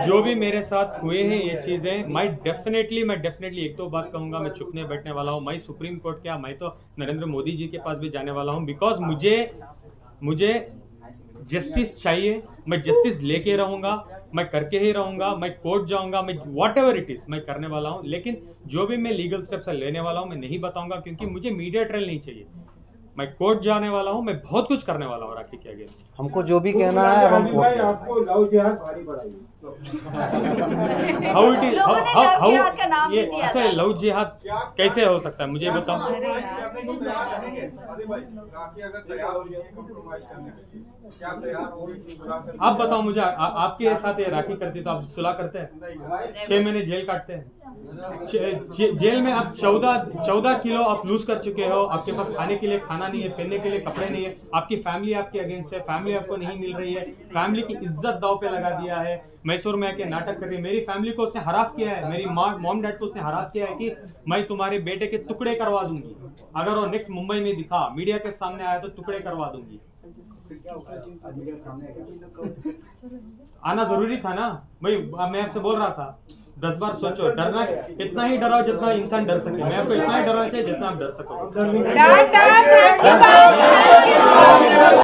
जो भी मेरे साथ हुए हैं ये चीजें, मैं डेफिनेटली एक तो बात कहूंगा, मैं चुपने बैठने वाला हूँ। मैं सुप्रीम कोर्ट क्या, मैं तो नरेंद्र मोदी जी के पास भी जाने वाला हूँ, बिकॉज मुझे जस्टिस चाहिए। मैं जस्टिस लेके रहूंगा, मैं करके ही रहूंगा, मैं कोर्ट जाऊंगा, मैं व्हाटएवर इट इज मैं करने वाला हूं। लेकिन जो भी मैं लीगल स्टेप्स लेने वाला हूं मैं नहीं बताऊंगा, क्योंकि मुझे मीडिया ट्रायल नहीं चाहिए। मैं कोर्ट जाने वाला हूं, मैं बहुत कुछ करने वाला हूं राखी के अगेंस्ट। हमको जो भी कहना है अब हम कोर्ट में। आपको लव जिहाद भारी पड़ाई। हाउ इट इज लोगों ने लव जिहाद का नाम ये भी दिया अच्छा था। लव जिहाद कैसे हो सकता है मुझे बताओ। राखी अगर तैयार होगी कंप्रोमाइज करने के लिए, क्या तैयार होगी? आप बताओ मुझे, आपके साथ ये राखी करती तो आप सुलह करते हैं? 6 महीने जेल काटते हैं। जेल में आप 14 किलो आप लूज कर चुके हो, आपके पास खाने के लिए खाना नहीं है, पहनने के लिए कपड़े नहीं है, आपकी फैमिली आपके अगेंस्ट है, फैमिली आपको नहीं मिल रही है, फैमिली की इज्जत दाव पे लगा दिया है। मैसूर में आके नाटक कर रही है, मेरी फैमिली को उसने हरास किया है, मेरी मॉम डैड को उसने हरास किया है कि मैं तुम्हारे बेटे के टुकड़े करवा दूंगी, अगर वो नेक्स्ट मुंबई में दिखा मीडिया के सामने आया तो टुकड़े करवा दूंगी। आना जरूरी था ना भाई। मैं आपसे बोल रहा था 10 बार सोचो, डरना इतना ही डराओ जितना इंसान डर सके। मैं आपको इतना ही डराना चाहिए जितना आप डर सको। Done, done. Thank you, guys.